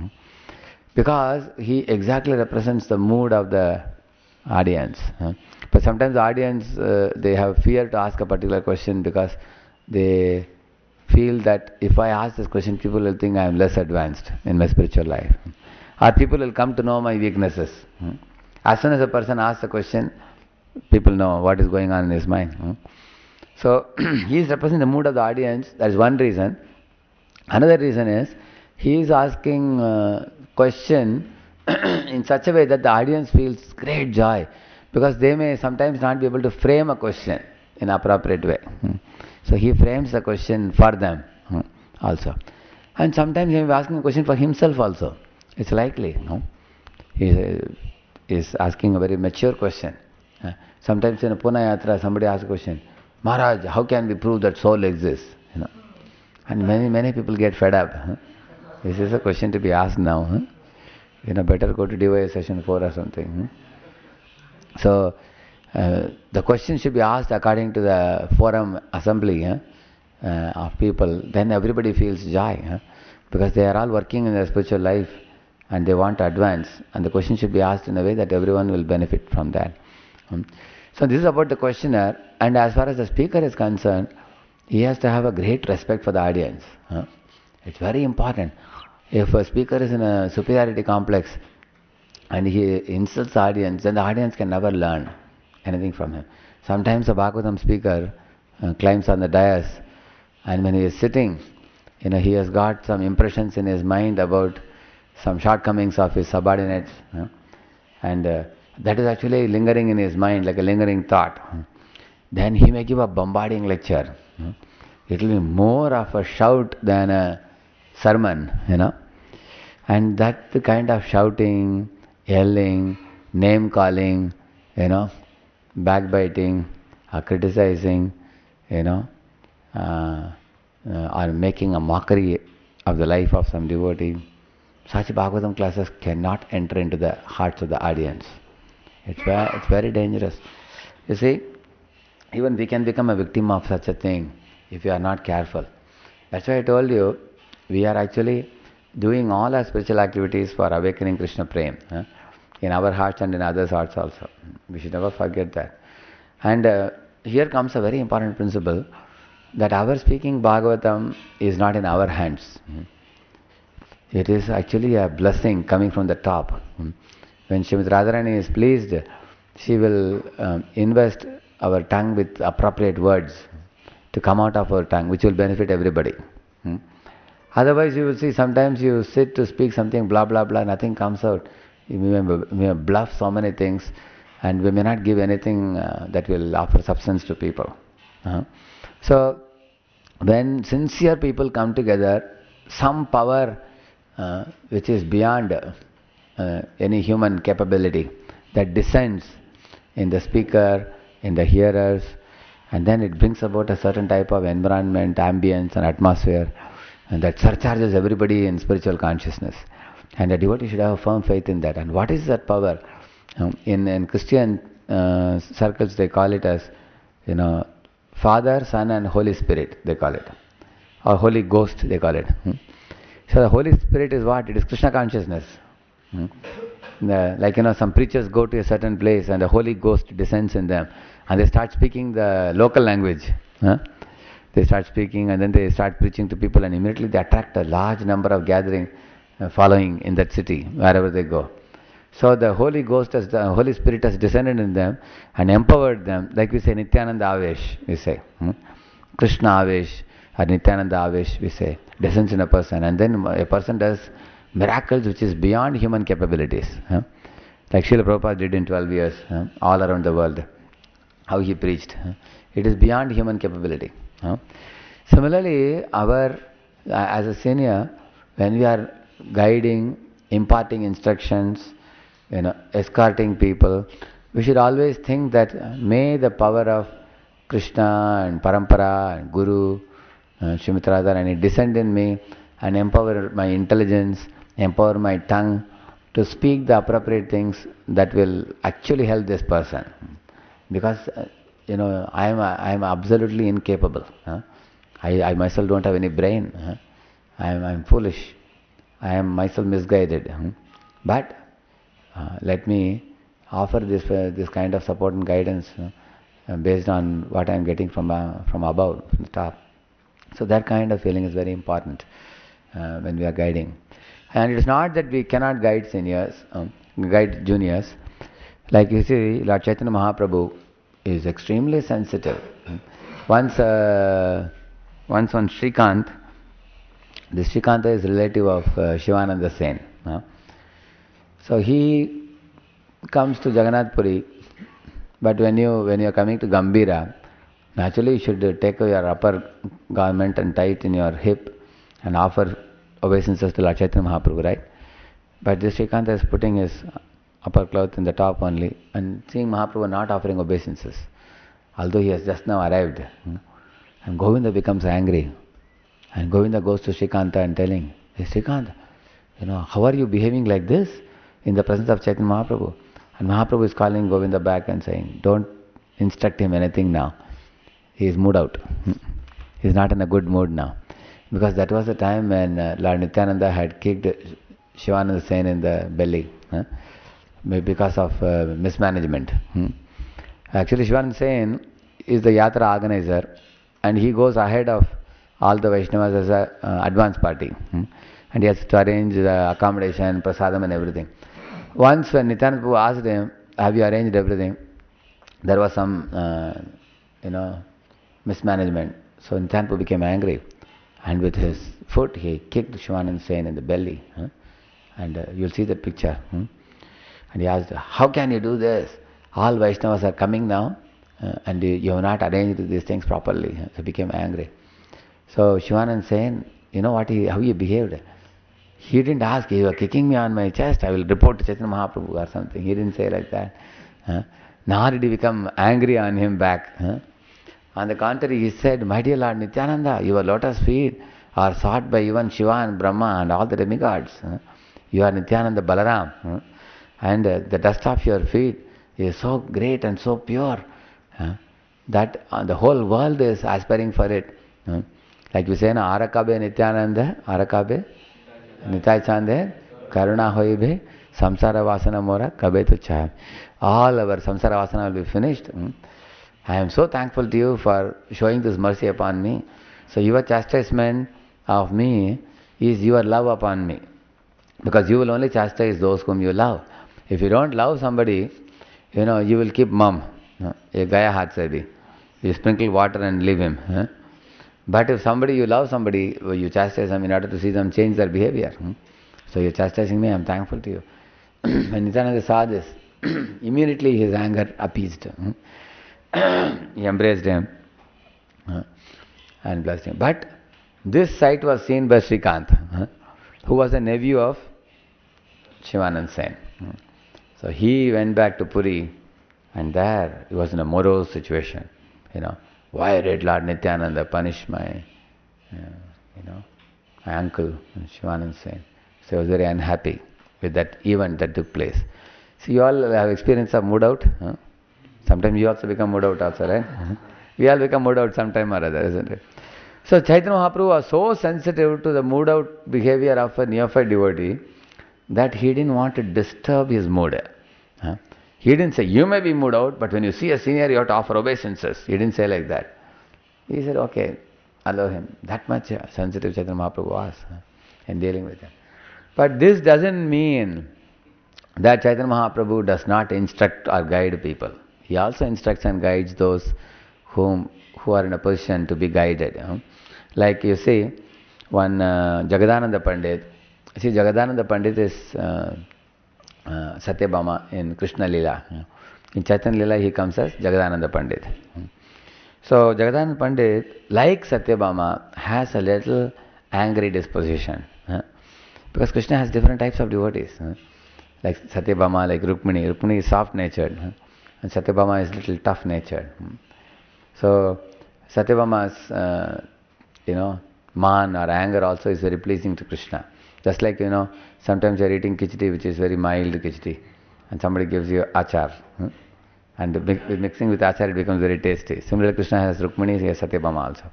Because he exactly represents the mood of the audience. But sometimes the audience, they have fear to ask a particular question because they feel that if I ask this question, people will think I am less advanced in my spiritual life. Or people will come to know my weaknesses. As soon as a person asks a question, people know what is going on in his mind. So, he is representing the mood of the audience. That is one reason. Another reason is, he is asking a question in such a way that the audience feels great joy. Because they may sometimes not be able to frame a question in an appropriate way. So he frames the question for them also. And sometimes he may be asking a question for himself also. It's likely. He is asking a very mature question. Sometimes in a Puna Yatra, somebody asks a question, Maharaj, how can we prove that soul exists? And many people get fed up. This is a question to be asked now. Better go to DYA session 4 or something. So, the question should be asked according to the forum assembly of people. Then everybody feels joy. Because they are all working in their spiritual life and they want to advance. And the question should be asked in a way that everyone will benefit from that. So this is about the questioner. And as far as the speaker is concerned, he has to have a great respect for the audience. It's very important. If a speaker is in a superiority complex and he insults the audience, then the audience can never learn anything from him. Sometimes a Bhagavatam speaker climbs on the dais, and when he is sitting, he has got some impressions in his mind about some shortcomings of his subordinates, and that is actually lingering in his mind like a lingering thought. Then he may give a bombarding lecture. It will be more of a shout than a sermon, and that the kind of shouting, yelling, name calling, backbiting, or criticizing, or making a mockery of the life of some devotee. Such Bhagavatam classes cannot enter into the hearts of the audience. It's very dangerous. You see, even we can become a victim of such a thing if we are not careful. That's why I told you, we are actually doing all our spiritual activities for awakening Krishna Prem in our hearts and in others' hearts also. We should never forget that. And here comes a very important principle, that our speaking Bhagavatam is not in our hands. It is actually a blessing coming from the top. When Srimati Radharani is pleased, she will invest our tongue with appropriate words to come out of our tongue, which will benefit everybody. Otherwise, you will see sometimes you sit to speak something, blah, blah, blah, nothing comes out. We may bluff so many things, and we may not give anything that will offer substance to people. So, when sincere people come together, some power which is beyond any human capability that descends in the speaker, in the hearers, and then it brings about a certain type of environment, ambience and atmosphere, and that surcharges everybody in spiritual consciousness. And a devotee should have a firm faith in that. And what is that power? In Christian circles they call it as, Father, Son and Holy Spirit, they call it. Or Holy Ghost, they call it. So the Holy Spirit is what? It is Krishna consciousness. Some preachers go to a certain place and the Holy Ghost descends in them and they start speaking the local language. They start speaking and then they start preaching to people and immediately they attract a large number of gathering following in that city, wherever they go. So the Holy Ghost, the Holy Spirit has descended in them and empowered them, like we say Nityananda Avesh, we say. Krishna Avesh or Nityananda Avesh, we say, descends in a person. And then a person does miracles which is beyond human capabilities. Like Srila Prabhupada did in 12 years, all around the world. How he preached. It is beyond human capability. Similarly, as a senior, when we are guiding, imparting instructions, escorting people, we should always think that may the power of Krishna and Parampara and Guru, Srimati Radharani descend in me and empower my intelligence, empower my tongue to speak the appropriate things that will actually help this person. Because, I am absolutely incapable. I myself don't have any brain. I am foolish. I am myself misguided. But let me offer this kind of support and guidance based on what I am getting from above, from the top. So that kind of feeling is very important when we are guiding. And it is not that we cannot guide seniors, guide juniors. Like you see, Lord Chaitanya Mahaprabhu is extremely sensitive. Once on Srikant, this Srikanta is relative of Shivananda Sen. So he comes to Jagannath Puri, but when you are coming to Gambhira, naturally you should take your upper garment and tie it in your hip and offer obeisances to Lord Chaitanya Mahaprabhu, right? But this Srikanta is putting his upper cloth in the top only and seeing Mahaprabhu not offering obeisances, although he has just now arrived. And Govinda becomes angry. And Govinda goes to Srikanta and telling, hey Srikanta, how are you behaving like this in the presence of Chaitanya Mahaprabhu? And Mahaprabhu is calling Govinda back and saying, don't instruct him anything now. He is mood out. He is not in a good mood now. Because that was the time when Lord Nityananda had kicked Shivananda Sen in the belly. Because of mismanagement. Actually, Shivananda Sen is the Yatra organizer and he goes ahead of all the Vaishnavas as an advance party. And he has to arrange the accommodation, prasadam and everything. Once when Nityananda Prabhu asked him, have you arranged everything? There was some, mismanagement. So Nityananda Prabhu became angry. And with his foot, he kicked Shivananda Sen in the belly. And you'll see that picture. And he asked, how can you do this? All Vaishnavas are coming now and you have not arranged these things properly. So he became angry. So Shivananda Sen, how he behaved? He didn't ask, you are kicking me on my chest, I will report to Chaitanya Mahaprabhu or something. He didn't say like that. Nor did he become angry on him back. On the contrary, he said, my dear Lord Nityananda, your lotus feet are sought by even Shiva and Brahma and all the demigods. You are Nityananda Balaram. And the dust of your feet is so great and so pure that the whole world is aspiring for it. Like we say, Arakabe Nityananda, Arakabe Nitai Chande, Karuna Hoibe, Samsara Vasana Mora, Kabe Tu Chaya. All our Samsara Vasana will be finished. I am so thankful to you for showing this mercy upon me. So your chastisement of me is your love upon me. Because you will only chastise those whom you love. If you don't love somebody, you will keep mum. Ye gaya haath se bhi. You sprinkle water and leave him. But if you love somebody, you chastise them in order to see them change their behavior. So you're chastising me, I'm thankful to you. When Nityananda saw this, immediately his anger appeased. He embraced him and blessed him. But this sight was seen by Srikant, who was a nephew of Shivanand Sen. So he went back to Puri, and there he was in a morose situation. Why did Lord Nityananda punish my, my uncle, Shivanand Sen? So he was very unhappy with that event that took place. So you all have experience of mood out? Huh? Sometimes you also become mood out also, right? We all become mood out sometime or other, isn't it? So Chaitanya Mahaprabhu was so sensitive to the mood out behavior of a neophyte devotee that he didn't want to disturb his mood. Huh? He didn't say, you may be mood out, but when you see a senior, you have to offer obeisances. He didn't say like that. He said, okay, allow him. That much sensitive Chaitanya Mahaprabhu was in dealing with him. But this doesn't mean that Chaitanya Mahaprabhu does not instruct or guide people. He also instructs and guides those who are in a position to be guided. Like you see, one Jagadananda Pandit. See, Jagadananda Pandit is Satyabhama in Krishna Leela. In Chaitanya Leela, he comes as Jagadananda Pandit. So Jagadananda Pandit, like Satyabhama, has a little angry disposition. Because Krishna has different types of devotees. Like Satyabhama, like Rukmini. Rukmini is soft-natured. And Satyabhama is little tough-natured. So Satyabhama's, man or anger also is very pleasing to Krishna. Just like, sometimes you are eating khichdi, which is very mild khichdi, and somebody gives you achar. And mixing with achar, it becomes very tasty. Similarly, Krishna has Rukmini, he has Satyabhama also.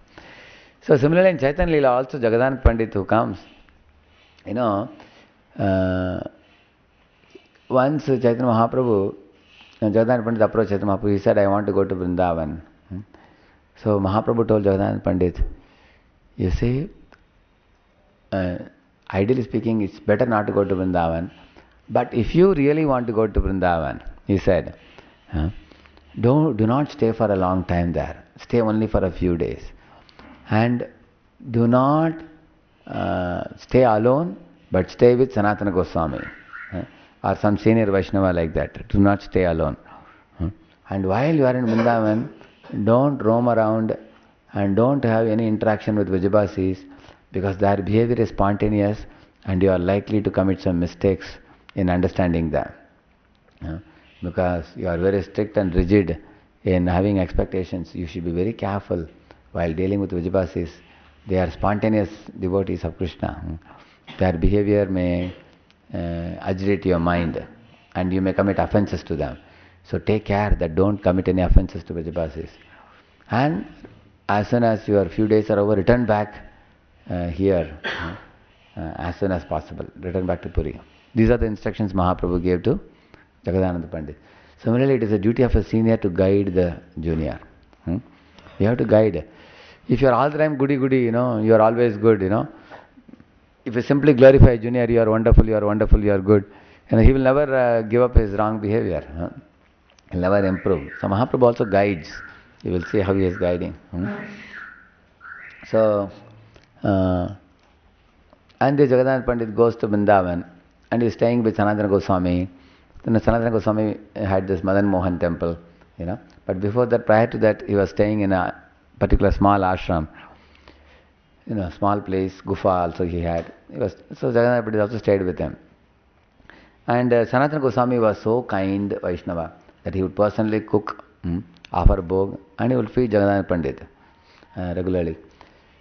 So similarly, in Chaitanya Leela also, Jagadananda Pandit who comes, once Chaitanya Mahaprabhu, Jagadananda Pandit approached Chaitanya Mahaprabhu, he said, I want to go to Vrindavan. So Mahaprabhu told Jagadananda Pandit, you see, ideally speaking, it's better not to go to Vrindavan, but if you really want to go to Vrindavan, he said, do not stay for a long time there. Stay only for a few days. And do not stay alone, but stay with Sanatana Goswami or some senior Vaishnava like that. Do not stay alone. And while you are in Vrindavan, don't roam around and don't have any interaction with Vijayabasis, because their behavior is spontaneous and you are likely to commit some mistakes in understanding them. Because you are very strict and rigid in having expectations. You should be very careful while dealing with Vijayabasis. They are spontaneous devotees of Krishna. Their behavior may agitate your mind and you may commit offenses to them. So take care that don't commit any offenses to Vijayabasis. And as soon as your few days are over, return back here as soon as possible. Return back to Puri. These are the instructions Mahaprabhu gave to Jagadananda Pandit. Similarly, it is a duty of a senior to guide the junior. You have to guide. If you are all the time goody-goody, you are always good, If you simply glorify a junior, you are wonderful, you are wonderful, you are good, he will never give up his wrong behavior. He will never improve. So Mahaprabhu also guides. You will see how he is guiding. So, and the Jagadananda Pandit goes to Vrindavan and he is staying with Sanatana Goswami. Then Sanatana Goswami had this Madan Mohan temple, But before that, prior to that, he was staying in a particular small ashram. Small place, gufa also he had. So Jagadananda Pandit also stayed with him. And Sanatana Goswami was so kind Vaishnava that he would personally cook, offer bhog, and he would feed Jagadananda Pandit regularly.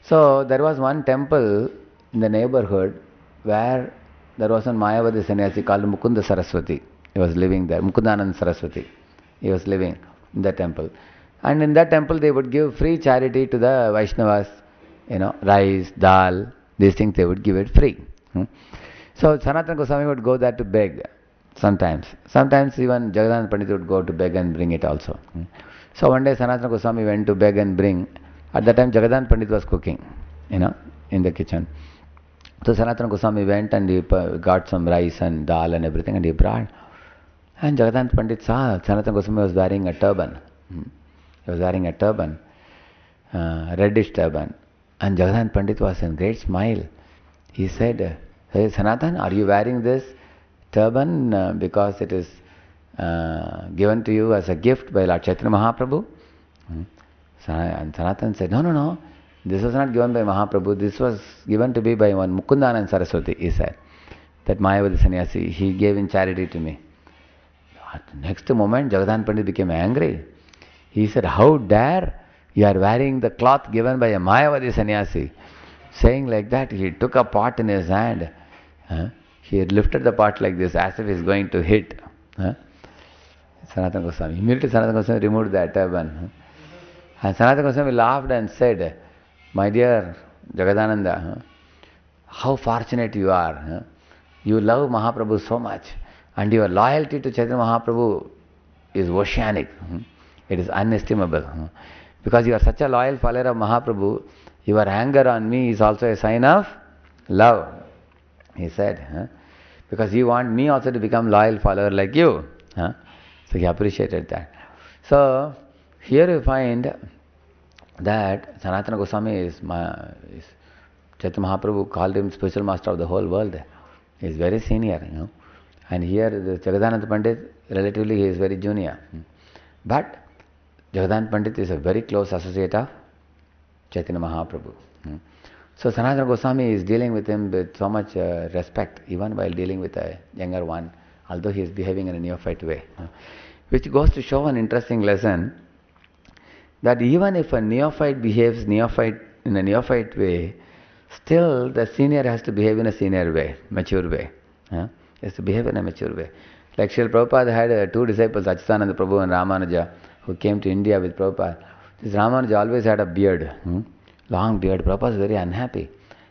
So there was one temple in the neighborhood where there was one Mayavadi sannyasi called Mukunda Saraswati. He was living there, Mukundanand Saraswati. He was living in that temple. And in that temple they would give free charity to the Vaishnavas, rice, dal, these things they would give it free. So Sanatana Goswami would go there to beg sometimes. Sometimes even Jagadananda Pandit would go to beg and bring it also. So one day Sanatana Goswami went to beg and bring. At that time Jagadananda Pandit was cooking, in the kitchen. So Sanatana Goswami went and he got some rice and dal and everything and he brought. And Jagadananda Pandit saw Sanatana Goswami was wearing a turban. He was wearing a turban, reddish turban. And Jagadananda Pandit was in great smile. He said, hey Sanatan, are you wearing this turban because it is given to you as a gift by Lord Chaitanya Mahaprabhu? And Sanatan said, no, this was not given by Mahaprabhu, this was given to me by one Mukundanand Saraswati, he said. that Mayavadi sannyasi, he gave in charity to me. At the next moment, Jagadan Pandit became angry. He said, how dare you are wearing the cloth given by a Mayavadi sannyasi? Saying like that, he took a pot in his hand. He had lifted the pot like this, as if he is going to hit Sanatana Goswami. Immediately Sanatana Goswami removed that turban. And Sanatana Goswami laughed and said, my dear Jagadananda, how fortunate you are. You love Mahaprabhu so much, and your loyalty to Chaitanya Mahaprabhu is oceanic. It is inestimable. Because you are such a loyal follower of Mahaprabhu, your anger on me is also a sign of love, he said. Because you want me also to become loyal follower like you. So he appreciated that. So here you find that Sanatana Goswami is Chaitanya Mahaprabhu called him spiritual master of the whole world. He is very senior, And here the Jagadananda Pandit, relatively he is very junior. But Jagadananda Pandit is a very close associate of Chaitanya Mahaprabhu. So Sanatana Goswami is dealing with him with so much respect, even while dealing with a younger one, although he is behaving in a neophyte way. Which goes to show an interesting lesson, that even if a neophyte behaves in a neophyte way, still the senior has to behave in a senior way, mature way. He has to behave in a mature way. Like Srila Prabhupada had two disciples, Achyutananda Prabhu and Ramanuja, who came to India with Prabhupada. This Ramanuja always had a beard, long beard. Prabhupada was very unhappy.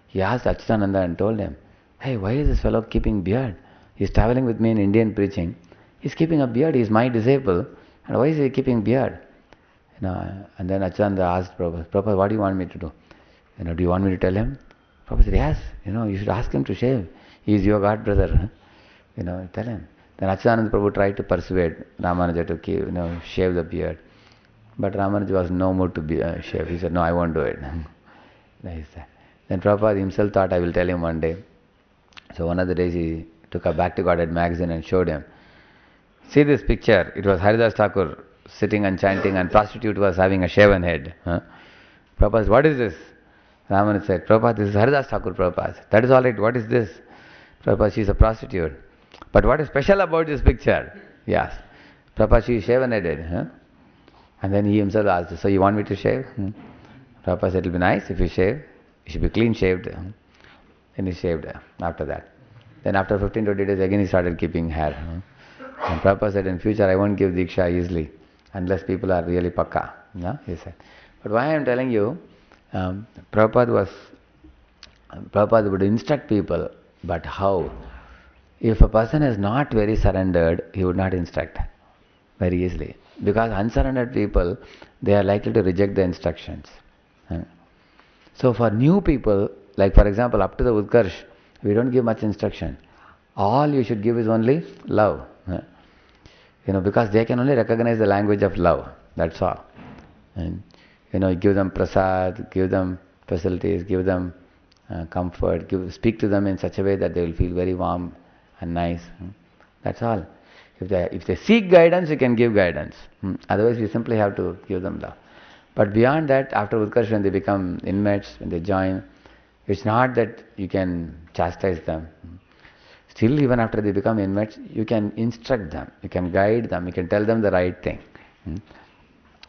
He asked Achyutananda and told him, hey, why is this fellow keeping beard? He is traveling with me in Indian preaching. He is keeping a beard. He is my disciple. And why is he keeping beard? And then Achyutananda asked Prabhupada, what do you want me to do? Do you want me to tell him? Prabhupada said, yes, you should ask him to shave. He is your god brother. Tell him. Then Achyutananda Prabhu tried to persuade Ramanuja to shave the beard. But Ramanuja was no mood to shave. He said, no, I won't do it. Then Prabhupada himself thought, I will tell him one day. So one of the days he took a Back to Godhead magazine and showed him. See this picture. It was Haridas Thakur sitting and chanting, and prostitute was having a shaven head. Prabhupada said, what is this? Ramanuja said, Prabhupada, this is Haridas Thakur. Prabhupada said, that is all right. What is this? Prabhupada, she is a prostitute. But what is special about this picture? Yes. Prabhupada, she is shaven-headed. And then he himself asked, so you want me to shave? Prabhupada said, it will be nice if you shave. You should be clean-shaved. Then he shaved after that. Then after 15-20 days, again he started keeping hair. And Prabhupada said, in future I won't give Diksha easily, unless people are really pakka. He said. But why I am telling you, Prabhupada would instruct people, but how? If a person is not very surrendered, he would not instruct very easily. Because unsurrendered people, they are likely to reject the instructions. So for new people, like for example, up to the Utkarsh, we don't give much instruction. All you should give is only love. Because they can only recognize the language of love. That's all. And give them prasad, give them facilities, give them comfort, speak to them in such a way that they will feel very warm and nice. That's all. If they seek guidance, you can give guidance. Otherwise, you simply have to give them love. But beyond that, after Utkarsh, when they become inmates, when they join, it's not that you can chastise them. Still, even after they become inmates, you can instruct them, you can guide them, you can tell them the right thing.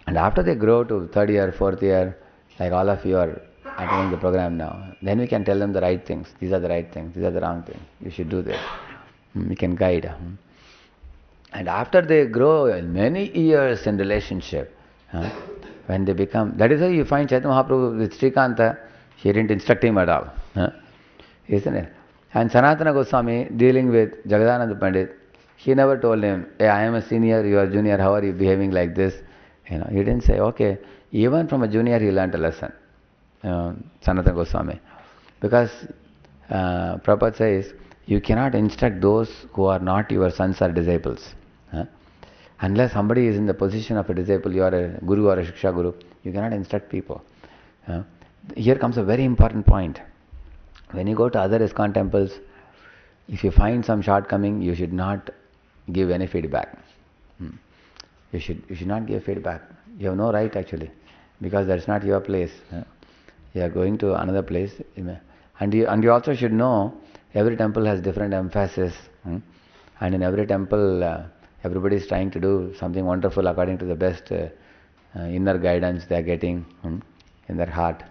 And after they grow to third year, fourth year, like all of you are attending the program now, then we can tell them the right things. These are the right things, these are the wrong things. You should do this. We can guide. And after they grow many years in relationship, when they become, that is why you find Chaitanya Mahaprabhu with Srikanta, he didn't instruct him at all. Isn't it? And Sanatana Goswami dealing with Jagadananda Pandit, he never told him, hey, I am a senior, you are junior, how are you behaving like this? He didn't say, okay. Even from a junior he learnt a lesson, Sanatana Goswami. Because Prabhupada says, you cannot instruct those who are not your sons or disciples. Unless somebody is in the position of a disciple, you are a guru or a shiksha guru, you cannot instruct people. Here comes a very important point. When you go to other ISKCON temples, if you find some shortcoming, you should not give any feedback. You should not give feedback. You have no right actually, because that's not your place. You are going to another place, and you also should know, every temple has different emphasis. And in every temple, everybody is trying to do something wonderful according to the best inner guidance they are getting in their heart.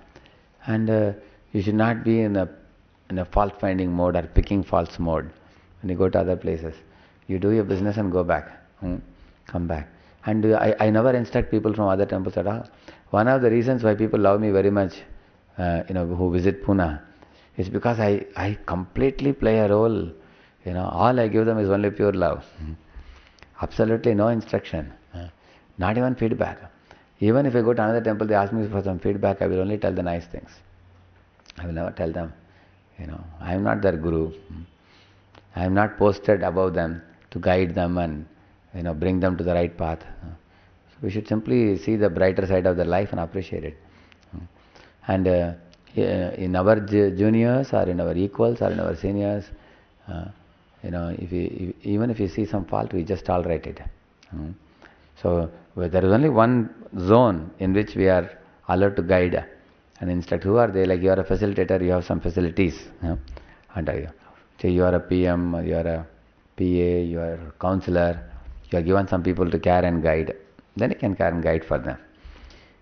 And you should not be in a fault-finding mode or picking faults mode when you go to other places. You do your business and go back, come back. And I never instruct people from other temples at all. One of the reasons why people love me very much, who visit Pune, is because I completely play a role. All I give them is only pure love. Absolutely no instruction, not even feedback. Even if I go to another temple, they ask me for some feedback, I will only tell the nice things. I will never tell them, I am not their guru. I am not posted above them to guide them and bring them to the right path. So we should simply see the brighter side of their life and appreciate it. And in our juniors or in our equals or in our seniors, even if you see some fault, we just tolerate it. So there is only one zone in which we are allowed to guide and instruct. Who are they? Like you are a facilitator, you have some facilities under you. Say you are a PM, you are a PA, you are a counselor, you are given some people to care and guide. Then you can care and guide for them.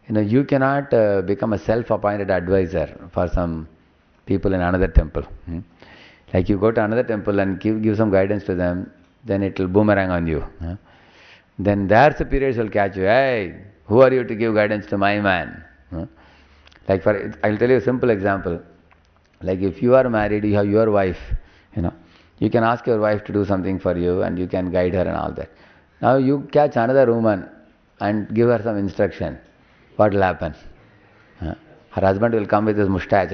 You cannot become a self-appointed advisor for some people in another temple. Like you go to another temple and give some guidance to them, then it will boomerang on you. Then their superiors will catch you. Hey, who are you to give guidance to my man? Like I'll tell you a simple example. Like if you are married, you have your wife, you can ask your wife to do something for you and you can guide her and all that. Now you catch another woman and give her some instruction. What will happen? Her husband will come with his mustache.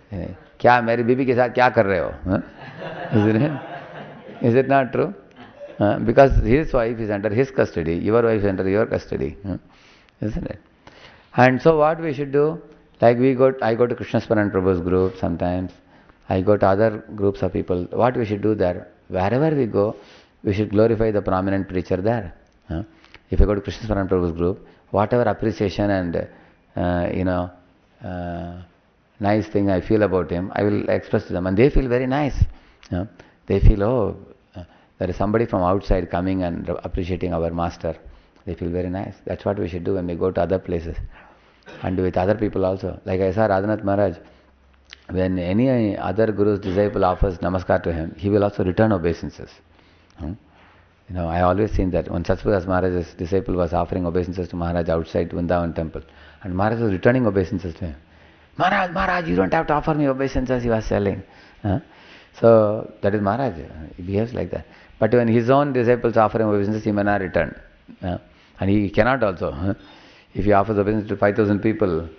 Hey, क्या मेरी बीबी के साथ क्या कर रहे हो? Is it not true? Because his wife is under his custody, your wife is under your custody, isn't it? And so what we should do, like I go to Krishna Smaran Prabhu's group sometimes, I go to other groups of people. What we should do there, wherever we go, we should glorify the prominent preacher there. If I go to Krishna Smaran Prabhu's group, whatever appreciation and nice thing I feel about him, I will express to them, and they feel very nice. They feel, there is somebody from outside coming and appreciating our master. They feel very nice. That's what we should do when we go to other places. And with other people also. Like I saw Radhanath Maharaj, when any other guru's disciple offers namaskar to him, he will also return obeisances. I always seen that when Satsudas Maharaj's disciple was offering obeisances to Maharaj outside Vrindavan temple, and Maharaj was returning obeisances to him. Maharaj, you don't have to offer me obeisances, he was telling. So that is Maharaj, he behaves like that. But when his own disciples offer him obeisances, he may not return. And he cannot also. If he offers obeisance to 5,000 people,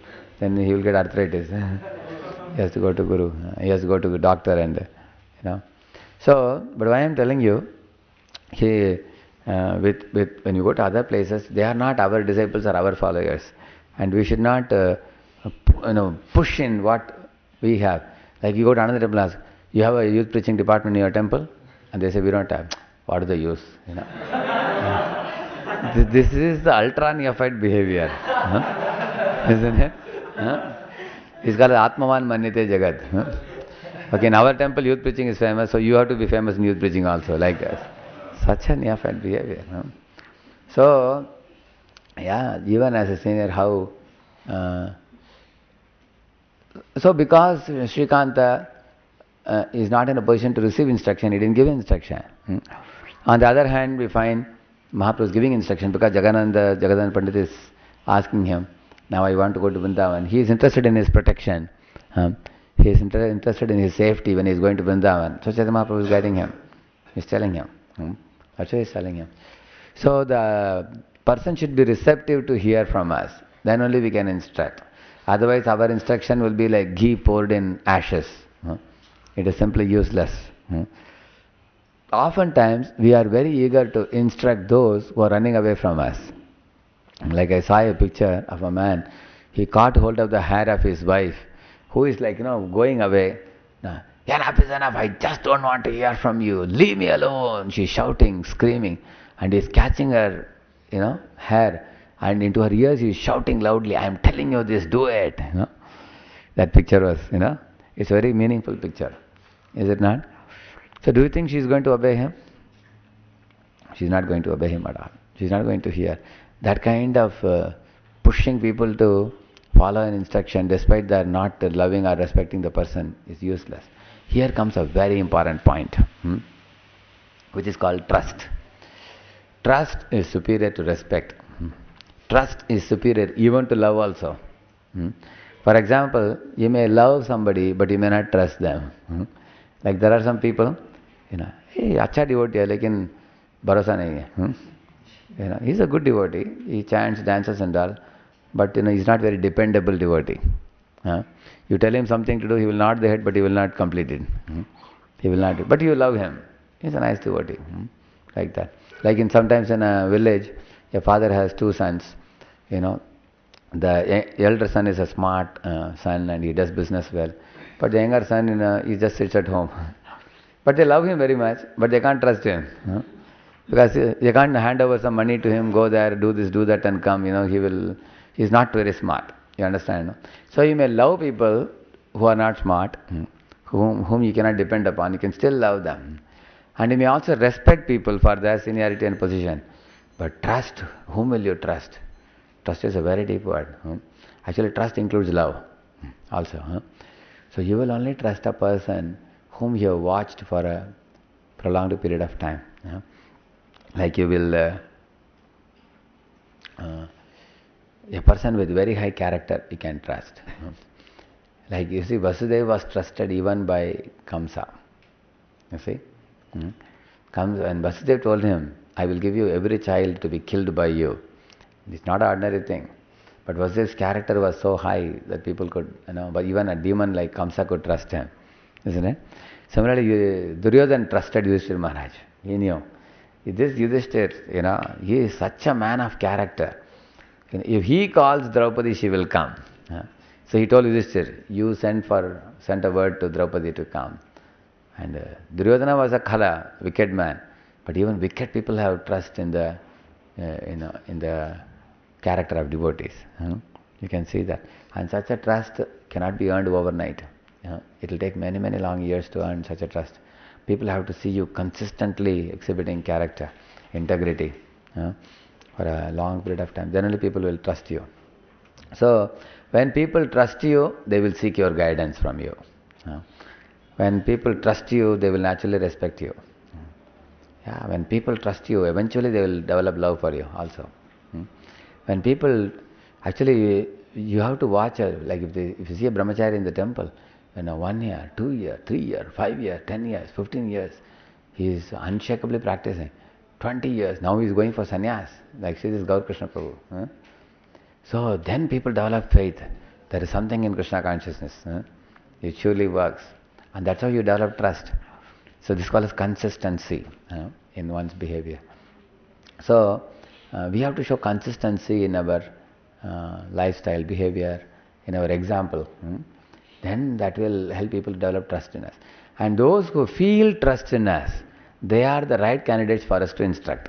then he will get arthritis. He has to go to Guru, he has to go to the doctor and, So, but why I am telling you, when you go to other places, they are not our disciples or our followers. And we should not, push in what we have. Like you go to another temple and ask, you have a youth preaching department in your temple? And they say, we don't have. What is the use? This is the ultra neophyte behavior. Isn't it? It's called Atmavan Manyate Jagat. Okay, in our temple youth preaching is famous, so you have to be famous in youth preaching also, like that. Such a neophyte behavior. So, yeah, even as a senior, how... so because Srikanta is not in a position to receive instruction, he didn't give instruction. On the other hand, we find Mahaprabhu is giving instruction because Jagadananda Pandit is asking him, now I want to go to Vrindavan. He is interested in his protection. He is interested in his safety when he is going to Vrindavan. So Chaitanya Mahaprabhu is guiding him. He is telling him. That's why he is telling him. So the person should be receptive to hear from us. Then only we can instruct. Otherwise our instruction will be like ghee poured in ashes. It is simply useless. Oftentimes we are very eager to instruct those who are running away from us. Like I saw a picture of a man, he caught hold of the hair of his wife, who is like, going away. Enough is enough, I just don't want to hear from you, leave me alone. She's shouting, screaming, and he's catching her, hair, and into her ears he's shouting loudly, I am telling you this, do it. That picture was, it's a very meaningful picture. Is it not? So do you think she's going to obey him? She's not going to obey him at all. She's not going to hear. That kind of pushing people to follow an instruction despite they're not loving or respecting the person is useless. Here comes a very important point, which is called trust. Trust is superior to respect. Trust is superior even to love also. For example, you may love somebody, but you may not trust them. Like there are some people, hey, अच्छा devotee है, लेकिन भरोसा नहीं है. He's a good devotee. He chants, dances and all, but he's not very dependable devotee. You tell him something to do, he will nod the head, but he will not complete it. He will not. But you love him. He's a nice devotee. Like that. Like sometimes in a village, a father has two sons. The elder son is a smart son and he does business well. But the younger son, he just sits at home. But they love him very much, but they can't trust him. Because they can't hand over some money to him, go there, do this, do that and come. He's not very smart. You understand? No? So you may love people who are not smart, whom you cannot depend upon. You can still love them. And you may also respect people for their seniority and position. But trust, whom will you trust? Trust is a very deep word. Actually, trust includes love also. So you will only trust a person whom you have watched for a prolonged period of time. Like you will, a person with very high character you can trust. Like you see, Vasudeva was trusted even by Kamsa. You see? And Vasudeva told him, I will give you every child to be killed by you. It's not an ordinary thing. But Vasudeva's character was so high that people could, but even a demon like Kamsa could trust him. Isn't it? Similarly, Duryodhana trusted Yudhishthira Maharaj. He knew. This Yudhishthira, he is such a man of character. If he calls Draupadi, she will come. So he told Yudhishthira, you sent a word to Draupadi to come. And Duryodhana was a khala, wicked man. But even wicked people have trust in the character of devotees. You can see that. And such a trust cannot be earned overnight. It will take many, many long years to earn such a trust. People have to see you consistently exhibiting character, integrity, for a long period of time. Generally people will trust you. So, when people trust you, they will seek your guidance from you. When people trust you, they will naturally respect you. When people trust you, eventually they will develop love for you also. When people, actually, you have to watch, like if you see a brahmachari in the temple, 1 year, 2 year, 3 year, 5 year, 10 years, 15 years, he is unshakably practicing. 20 years, now he is going for sannyas, like see this Gaur Krishna Prabhu. So then people develop faith. There is something in Krishna consciousness. It surely works. And that's how you develop trust. So this is called as consistency in one's behavior. So we have to show consistency in our lifestyle, behavior, in our example. Then that will help people develop trust in us. And those who feel trust in us, they are the right candidates for us to instruct.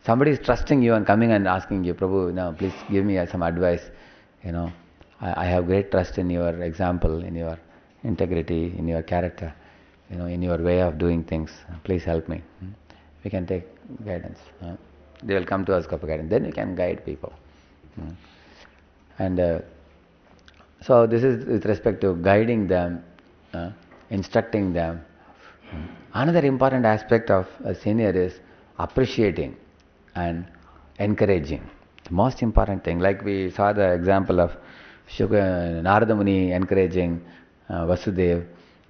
Somebody is trusting you and coming and asking you, Prabhu, please give me some advice. I have great trust in your example, in your integrity, in your character, in your way of doing things. Please help me. We can take guidance. They will come to us for guidance. Then we can guide people. And so this is with respect to guiding them, instructing them. Another important aspect of a senior is appreciating and encouraging. The most important thing, like we saw the example of Narada Muni encouraging Vasudeva,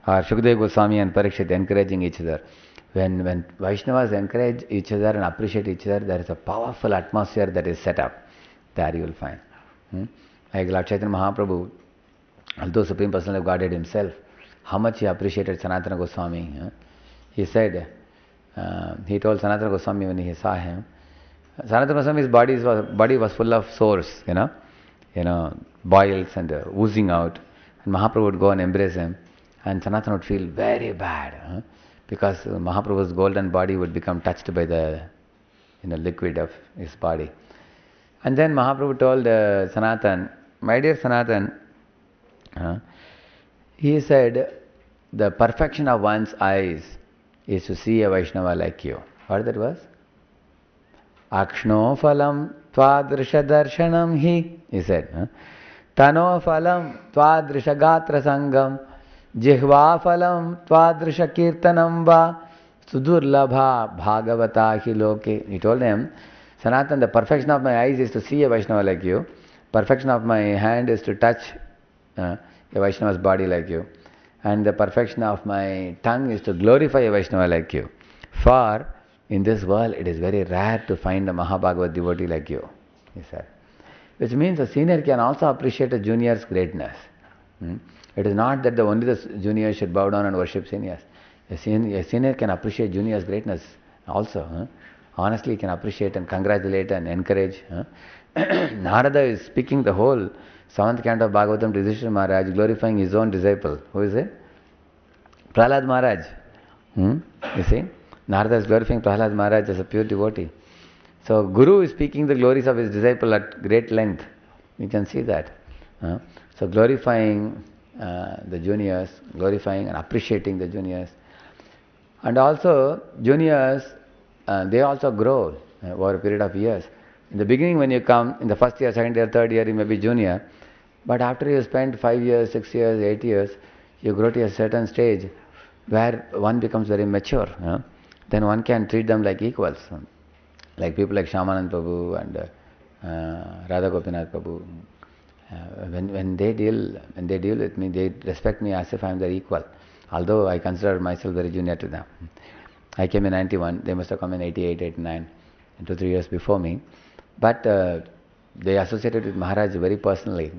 or Shukadeva Goswami and Parikshit encouraging each other. When Vaishnavas encourage each other and appreciate each other, there is a powerful atmosphere that is set up. There you will find. Like Lord Chaitanya Mahaprabhu, although Supreme Personality of Godhead himself, how much he appreciated Sanatana Goswami. He said, he told Sanatana Goswami when he saw him, Sanatana Goswami's body was full of sores, boils and oozing out. And Mahaprabhu would go and embrace him, and Sanatana would feel very bad, because Mahaprabhu's golden body would become touched by the liquid of his body. And then Mahaprabhu told Sanatan, my dear Sanatan, he said, the perfection of one's eyes is to see a Vaishnava like you. What that was? Akshno phalam twadrisha darshanam hi, he said. Tano phalam twadrisha gatra sangam, jihva phalam twadrisha kirtanam va, sudurlabha bhagavata hi loke. He told him, Sanatan, the perfection of my eyes is to see a Vaishnava like you. Perfection of my hand is to touch a Vaishnava's body like you. And the perfection of my tongue is to glorify a Vaishnava like you. For in this world, it is very rare to find a Mahabhagavad devotee like you, he said. Which means a senior can also appreciate a junior's greatness. It is not that only the juniors should bow down and worship seniors. A senior can appreciate junior's greatness also. Honestly, can appreciate and congratulate and encourage. Narada is speaking the whole 7th canto of Bhagavatam to Yudhishthira Maharaj, glorifying his own disciple. Who is it? Prahlad Maharaj. You see? Narada is glorifying Prahlad Maharaj as a pure devotee. So Guru is speaking the glories of his disciple at great length. You can see that. So glorifying the juniors, glorifying and appreciating the juniors. And also juniors, they also grow over a period of years. In the beginning when you come, in the first year, second year, third year, you may be junior. But after you spend 5 years, 6 years, 8 years, you grow to a certain stage where one becomes very mature. Then one can treat them like equals. Like people like Shyamanand Prabhu and Radha Gopinath Prabhu. When they deal with me, they respect me as if I am their equal. Although I consider myself very junior to them. I came in 91, they must have come in 88, 89, 2, 3 years before me. But they associated with Maharaj very personally.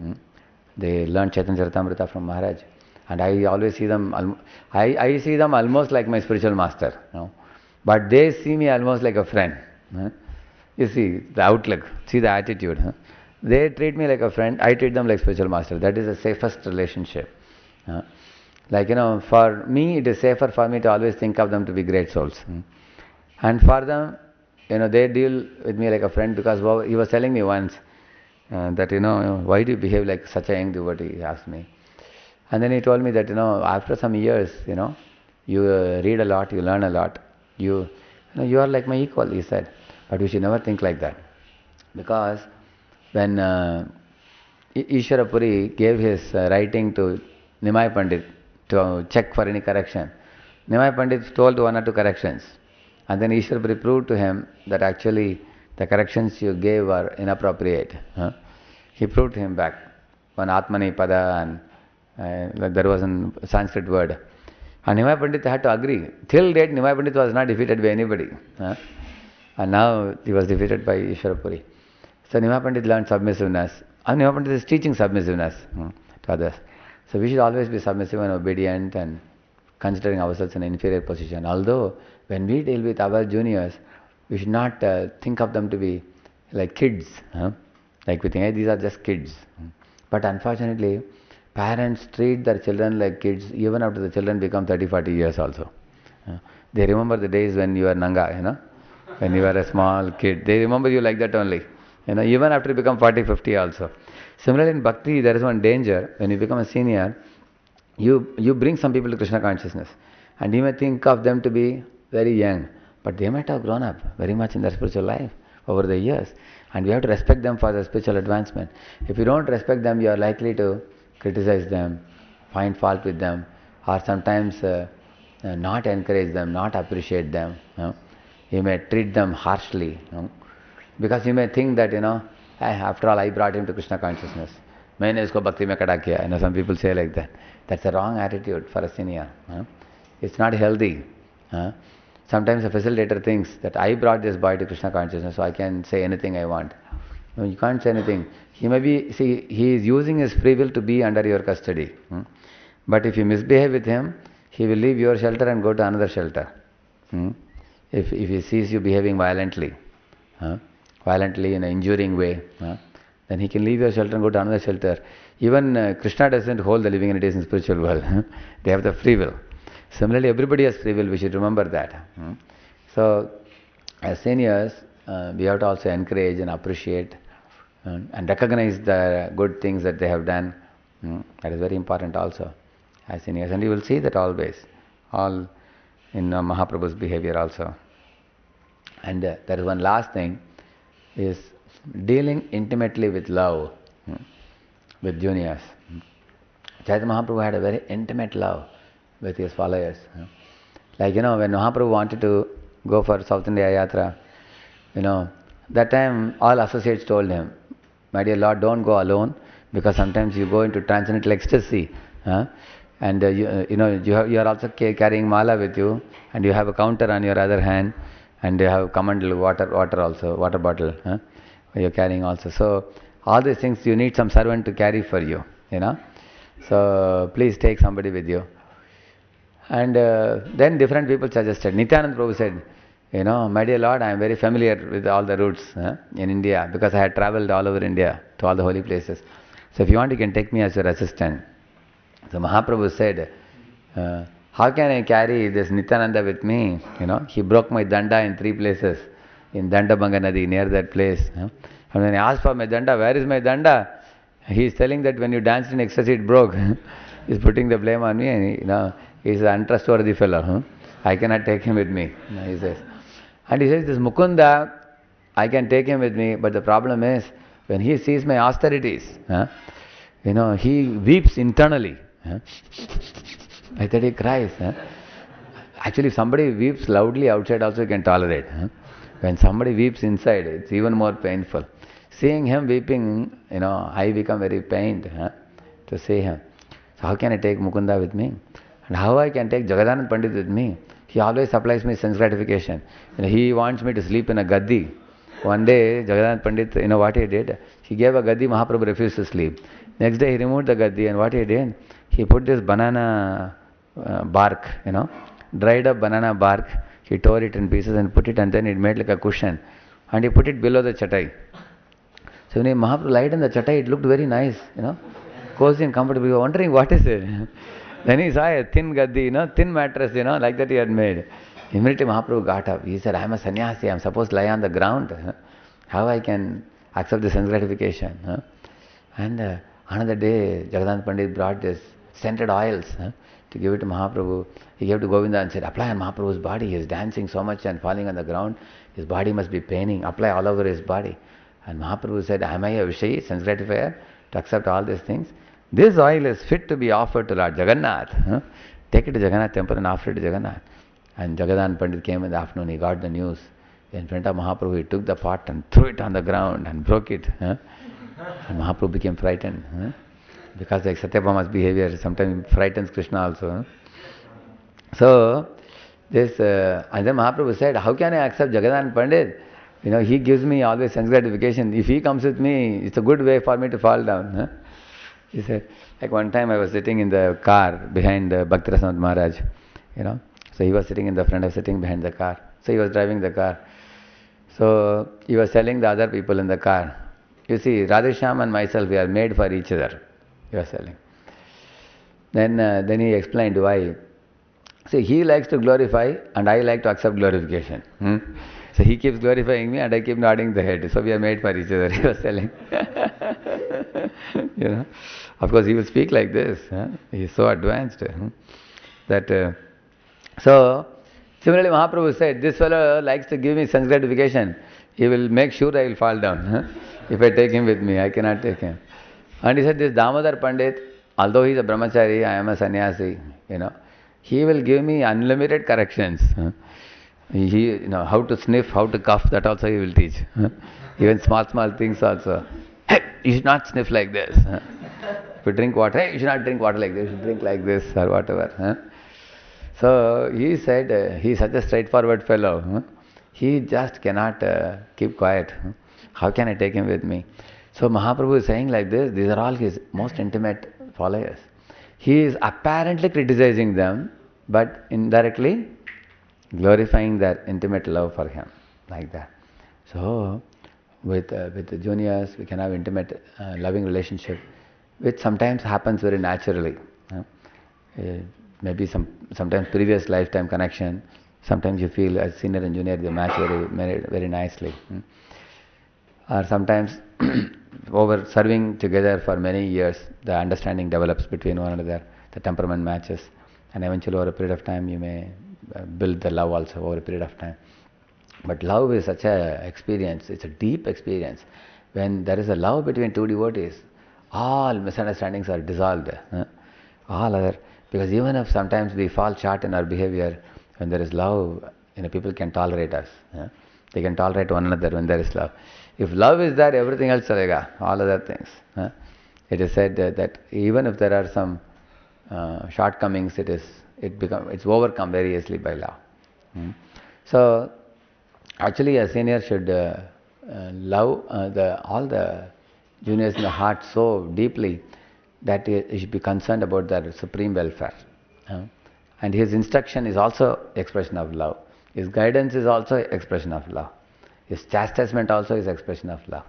They learned Chaitanya Charitamrita from Maharaj. And I always see them, I see them almost like my spiritual master. But they see me almost like a friend. You see the outlook, see the attitude. They treat me like a friend, I treat them like spiritual master. That is the safest relationship. Like, for me, it is safer for me to always think of them to be great souls. And for them, they deal with me like a friend because he was telling me once that, why do you behave like such a young devotee, he asked me. And then he told me that, after some years, you read a lot, you learn a lot. You are like my equal, he said. But you should never think like that. Because when Ishwara Puri gave his writing to Nimai Pandit to check for any correction, Nimai Pandit told 1 or 2 corrections. And then Ishwara Puri proved to him that actually the corrections you gave were inappropriate. He proved to him back. One Atmani Pada and there was a Sanskrit word. And Nimai Pandit had to agree. Till date, Nimai Pandit was not defeated by anybody. And now he was defeated by Ishwara Puri. So Nimai Pandit learned submissiveness. And Nimai Pandit is teaching submissiveness to others. So we should always be submissive and obedient and considering ourselves in an inferior position. Although when we deal with our juniors, we should not think of them to be like kids. Like we think, hey, these are just kids. But unfortunately, parents treat their children like kids even after the children become 30, 40 years also. They remember the days when you were Nanga, when you were a small kid. They remember you like that only. Even after you become 40, 50 also. Similarly in Bhakti, there is one danger. When you become a senior, you bring some people to Krishna consciousness. And you may think of them to be very young. But they might have grown up very much in their spiritual life over the years. And we have to respect them for their spiritual advancement. If you don't respect them, you are likely to criticize them, find fault with them, or sometimes not encourage them, not appreciate them. You may treat them harshly. Because you may think that, after all, I brought him to Krishna consciousness. Maine isko bhakti mein kada kiya. Some people say like that. That's a wrong attitude for a senior. It's not healthy. Sometimes a facilitator thinks that I brought this boy to Krishna consciousness, so I can say anything I want. No, you can't say anything. He is using his free will to be under your custody. But if you misbehave with him, he will leave your shelter and go to another shelter. If he sees you behaving violently in an injuring way, then he can leave your shelter and go to another shelter. Even Krishna doesn't hold the living entities in spiritual world. They have the free will. Similarly, everybody has free will. We should remember that. So, as seniors, we have to also encourage and appreciate and recognize the good things that they have done. That is very important also. as seniors. And you will see that always, all in Mahaprabhu's behavior also. And there is one last thing, is dealing intimately with love, with juniors. Chaitanya Mahaprabhu had a very intimate love with his followers. Like, when Mahaprabhu wanted to go for South India Yatra, that time all associates told him, my dear Lord, don't go alone, because sometimes you go into transcendental ecstasy. And you are also carrying mala with you, and you have a counter on your other hand, and you have kamandal water also, water bottle, you're carrying also. So all these things you need some servant to carry for you, So please take somebody with you. And then different people suggested. Nityananda Prabhu said, my dear Lord, I am very familiar with all the routes in India, because I had traveled all over India to all the holy places. So if you want, you can take me as your assistant. So Mahaprabhu said, how can I carry this Nityananda with me? He broke my danda in 3 places, in Dandabanga Nadi, near that place. And when I asked for my danda, where is my danda? He is telling that when you danced in ecstasy, it broke. He's putting the blame on me, and he's an untrustworthy fellow. I cannot take him with me, he says. And he says, this Mukunda, I can take him with me, but the problem is, when he sees my austerities, he weeps internally. Like that he cries. Actually, if somebody weeps loudly outside also you can tolerate. When somebody weeps inside, it's even more painful. Seeing him weeping, I become very pained to see him. So how can I take Mukunda with me? And how I can take Jagadanand Pandit with me? He always supplies me sense gratification. He wants me to sleep in a gaddi. One day, Jagadanand Pandit, what he did? He gave a gaddi, Mahaprabhu refused to sleep. Next day, he removed the gaddi, and what he did? He put this banana bark, dried up banana bark. He tore it in pieces and put it, and then it made like a cushion. And he put it below the chatai. So when Mahaprabhu lied in the chatai, it looked very nice, cozy and comfortable. We were wondering, what is it? Then he saw a thin gaddi, thin mattress, like that he had made. Immediately Mahaprabhu got up. He said, I am a sannyasi, I am supposed to lie on the ground. How I can accept the sense gratification? And another day, Jagadanand Pandit brought this scented oils to give it to Mahaprabhu. He gave to Govinda and said, apply on Mahaprabhu's body. He is dancing so much and falling on the ground. His body must be paining. Apply all over his body. And Mahaprabhu said, am I a Vishayi, sense gratifier, to accept all these things? This oil is fit to be offered to Lord Jagannath. Take it to Jagannath temple and offer it to Jagannath. And Jagadanand Pandit came in the afternoon. He got the news. In front of Mahaprabhu, he took the pot and threw it on the ground and broke it. And Mahaprabhu became frightened. Because like Satyabhama's behavior sometimes frightens Krishna also. So, this, and then Mahaprabhu said, how can I accept Jagadanand Pandit? He gives me always sense gratification. If he comes with me, it's a good way for me to fall down. He said, like one time I was sitting in the car behind Bhaktirasanath Maharaj, So he was sitting in the front, I was sitting behind the car. So he was driving the car. So he was telling the other people in the car, you see, Radheshyam and myself, we are made for each other. He was telling. Then he explained why. See, he likes to glorify and I like to accept glorification. So he keeps glorifying me and I keep nodding the head. So we are made for each other, he was telling. Of course he will speak like this. He is so advanced. So, similarly Mahaprabhu said, this fellow likes to give me sense gratification. He will make sure I will fall down. If I take him with me, I cannot take him. And he said, this Damodar Pandit, although he is a brahmachari, I am a sannyasi, he will give me unlimited corrections. How to sniff, how to cough, that also he will teach. Even small things also. Hey, you should not sniff like this. If you drink water, hey, you should not drink water like this, you should drink like this or whatever. So he said, he is such a straightforward fellow. He just cannot keep quiet. How can I take him with me? So Mahaprabhu is saying like this, these are all his most intimate followers. He is apparently criticizing them, but indirectly glorifying their intimate love for him, like that. So, with the juniors, we can have intimate, loving relationship, which sometimes happens very naturally. Maybe sometimes previous lifetime connection. Sometimes you feel as senior and junior they match very nicely. Or sometimes over serving together for many years, the understanding develops between one another. the temperament matches, and eventually over a period of time you may build the love also over a period of time. But love is such a experience, it's a deep experience. When there is a love between two devotees, all misunderstandings are dissolved. All other, because even if sometimes we fall short in our behavior, when there is love, people can tolerate us. They can tolerate one another when there is love. If love is there, everything else chalega, all other things. It is said that even if there are some shortcomings, it's overcome very easily by love. So actually, a senior should love all the juniors in the heart so deeply that he should be concerned about their supreme welfare. And his instruction is also expression of love. His guidance is also expression of love. His chastisement also is expression of love.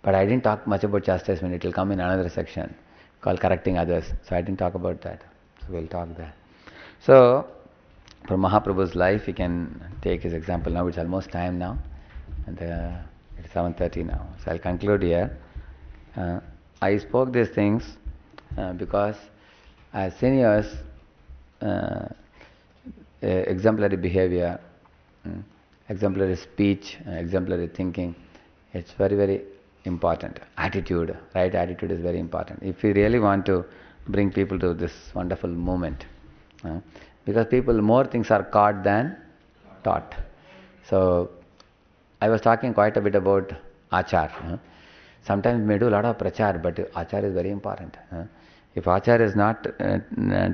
But I didn't talk much about chastisement. It will come in another section called correcting others. So I didn't talk about that. So we'll talk there. So from Mahaprabhu's life, we can take his example now. It's almost time now. And it's 7:30 now. So I'll conclude here. I spoke these things because as seniors, exemplary behavior, exemplary speech, exemplary thinking, it's very, very important. Attitude, right attitude is very important. If we really want to bring people to this wonderful movement, because more things are caught than taught. So I was talking quite a bit about achar. Sometimes we may do a lot of prachar, but achar is very important. If achar is not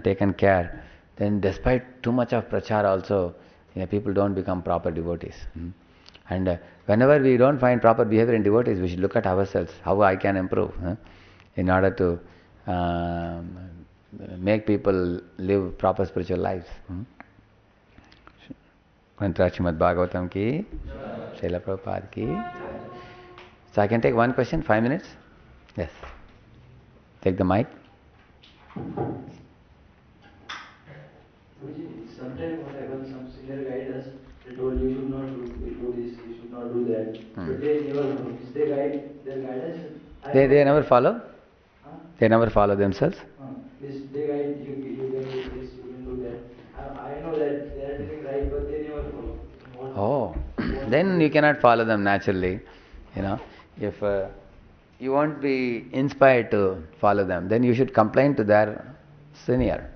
taken care, then despite too much of prachar also, people don't become proper devotees. And whenever we don't find proper behavior in devotees, we should look at ourselves, how I can improve in order to make people live proper spiritual lives. Srimad Bhagavatam ki, Srila Prabhupada ki. So I can take one question, 5 minutes? Yes. Take the mic. Sometimes what happens, some senior guide us, they told you should not do this, you should not do that. But they never follow. They guide their guidance. They never follow? They never follow themselves? They guide you can do this, you can do that. I know that they are doing right, but they never follow. Then you cannot follow them naturally. If you won't be inspired to follow them, then you should complain to their senior.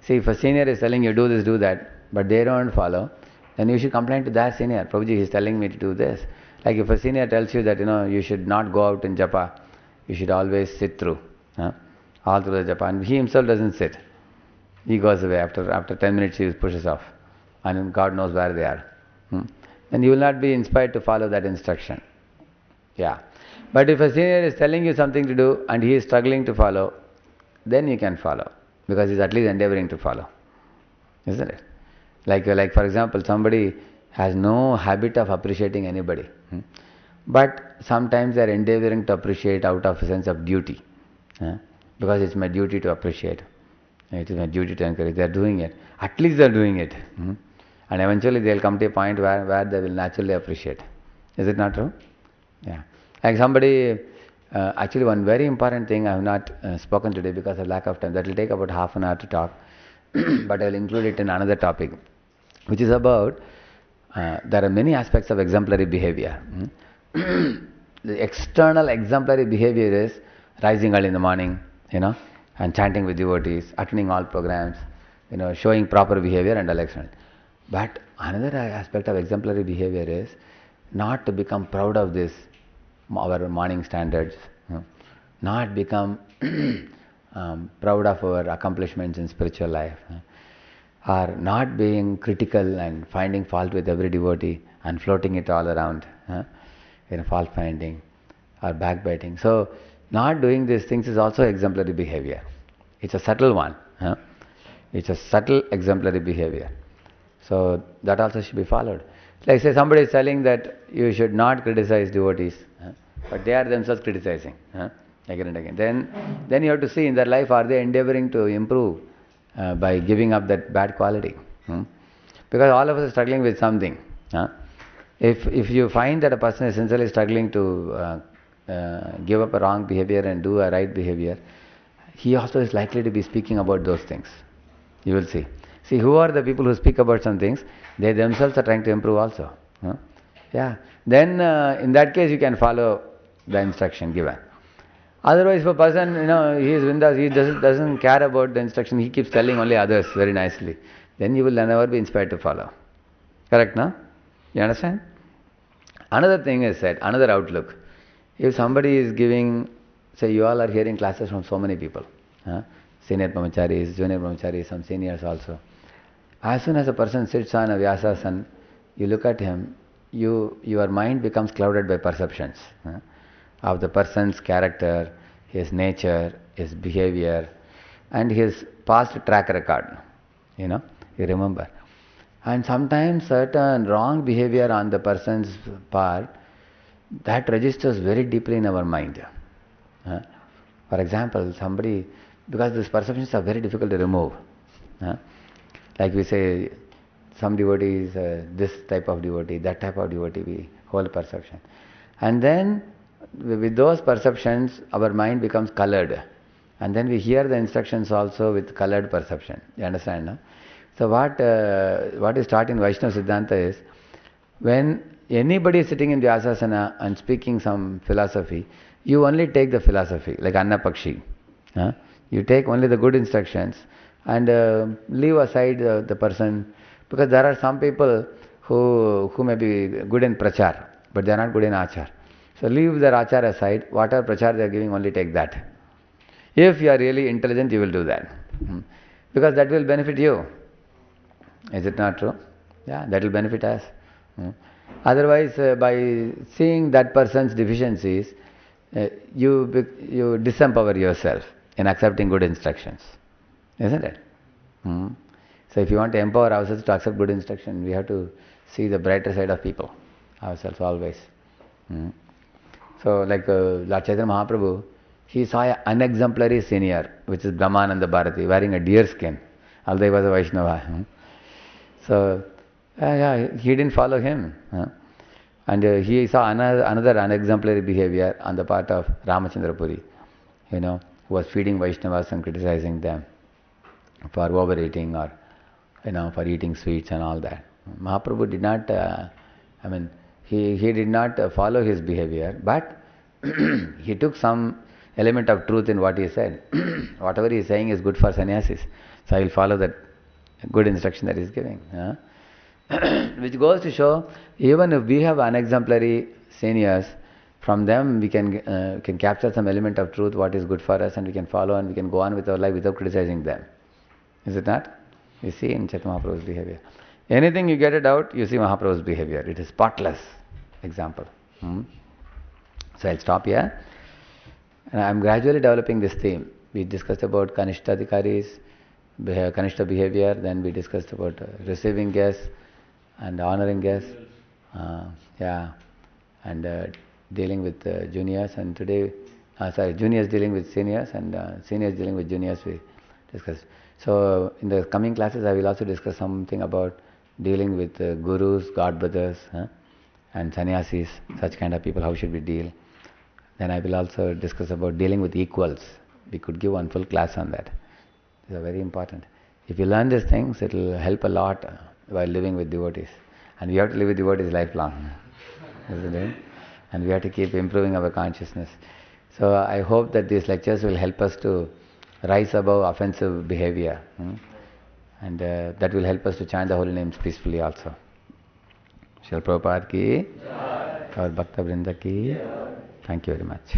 See, if a senior is telling you do this, do that, but they don't follow, then you should complain to their senior. Prabhuji is telling me to do this. Like if a senior tells you that you should not go out in japa, you should always sit through, all through the japa, and he himself doesn't sit. He goes away after 10 minutes. He pushes off, and God knows where they are. Then you will not be inspired to follow that instruction. Yeah. But if a senior is telling you something to do and he is struggling to follow, then you can follow, because he is at least endeavoring to follow. Isn't it? Like for example, somebody has no habit of appreciating anybody. But sometimes they are endeavoring to appreciate out of a sense of duty. Because it's my duty to appreciate. It is my duty to encourage. They are doing it. At least they are doing it. And eventually they will come to a point where they will naturally appreciate. Is it not true? Yeah. Like somebody, actually one very important thing I have not spoken today because of lack of time. That will take about half an hour to talk. But I will include it in another topic, which is about, there are many aspects of exemplary behavior. The external exemplary behavior is rising early in the morning, and chanting with devotees, attending all programs, showing proper behavior and election. But another aspect of exemplary behavior is not to become proud of this, our morning standards, not become proud of our accomplishments in spiritual life, or not being critical and finding fault with every devotee and floating it all around, fault finding or backbiting. So not doing these things is also exemplary behavior. It's a subtle one. It's a subtle exemplary behavior. So that also should be followed. Like say somebody is telling that you should not criticize devotees, but they are themselves criticizing again and again. Then you have to see in their life, are they endeavoring to improve by giving up that bad quality? Because all of us are struggling with something. If you find that a person is sincerely struggling to give up a wrong behavior and do a right behavior, he also is likely to be speaking about those things. You will see. See, who are the people who speak about some things? They themselves are trying to improve also. Huh? Yeah. Then in that case, you can follow the instruction given. Otherwise, if a person, he is Vindas, he doesn't care about the instruction, he keeps telling only others very nicely, then you will never be inspired to follow. Correct, no? You understand? Another thing is said, another outlook. If somebody is giving, say you all are hearing classes from so many people, senior brahmacharis, junior brahmacharis, some seniors also. As soon as a person sits on a Vyasasana, you look at him, your mind becomes clouded by perceptions of the person's character, his nature, his behavior, and his past track record. You remember. And sometimes certain wrong behavior on the person's part, that registers very deeply in our mind. For example, somebody, because these perceptions are very difficult to remove. Like we say, some devotee is this type of devotee, that type of devotee, we hold perception. And then with those perceptions, our mind becomes colored. And then we hear the instructions also with colored perception. You understand, no? So what is taught in Vaishnava Siddhanta is, when anybody is sitting in Vyasasana and speaking some philosophy, you only take the philosophy, like Anna Pakshi. You take only the good instructions and leave aside the person, because there are some people who may be good in prachar, but they are not good in achar. So leave their achar aside, whatever prachar they are giving, only take that. If you are really intelligent, you will do that. Because that will benefit you. Is it not true? Yeah, that will benefit us. Otherwise, by seeing that person's deficiencies, you disempower yourself in accepting good instructions. Isn't it? So if you want to empower ourselves to accept good instruction, we have to see the brighter side of people, ourselves always. So like Lord Chaitanya Mahaprabhu, he saw an unexemplary senior, which is Brahmananda Bharati, wearing a deer skin, although he was a Vaishnava. So he didn't follow him. And he saw another unexemplary behavior on the part of Ramachandra Puri, who was feeding Vaishnavas and criticizing them for overeating or for eating sweets and all that. Mahaprabhu did not, he did not follow his behavior, but he took some element of truth in what he said. Whatever he is saying is good for sannyasis, so I will follow that good instruction that he is giving. Which goes to show, even if we have unexemplary seniors, from them we can capture some element of truth, what is good for us, and we can follow and we can go on with our life without criticizing them. Is it not? You see in Chaitanya Mahaprabhu's behavior. Anything you get it out, you see Mahaprabhu's behavior. It is spotless example. So I'll stop here. And I'm gradually developing this theme. We discussed about Kanishta Adhikaris, Kanishta behavior, then we discussed about receiving guests and honoring guests. And dealing with juniors, and today, juniors dealing with seniors, and seniors dealing with juniors, we discussed. So in the coming classes, I will also discuss something about dealing with gurus, god brothers, and sannyasis, such kind of people, how should we deal. Then I will also discuss about dealing with equals. We could give one full class on that. These are very important. If you learn these things, it will help a lot while living with devotees. And we have to live with devotees lifelong. Isn't it? And we have to keep improving our consciousness. So I hope that these lectures will help us to rise above offensive behavior. And that will help us to chant the holy names peacefully also. Srila Prabhupada ki, our Bhakta Vrinda ki. Thank you very much.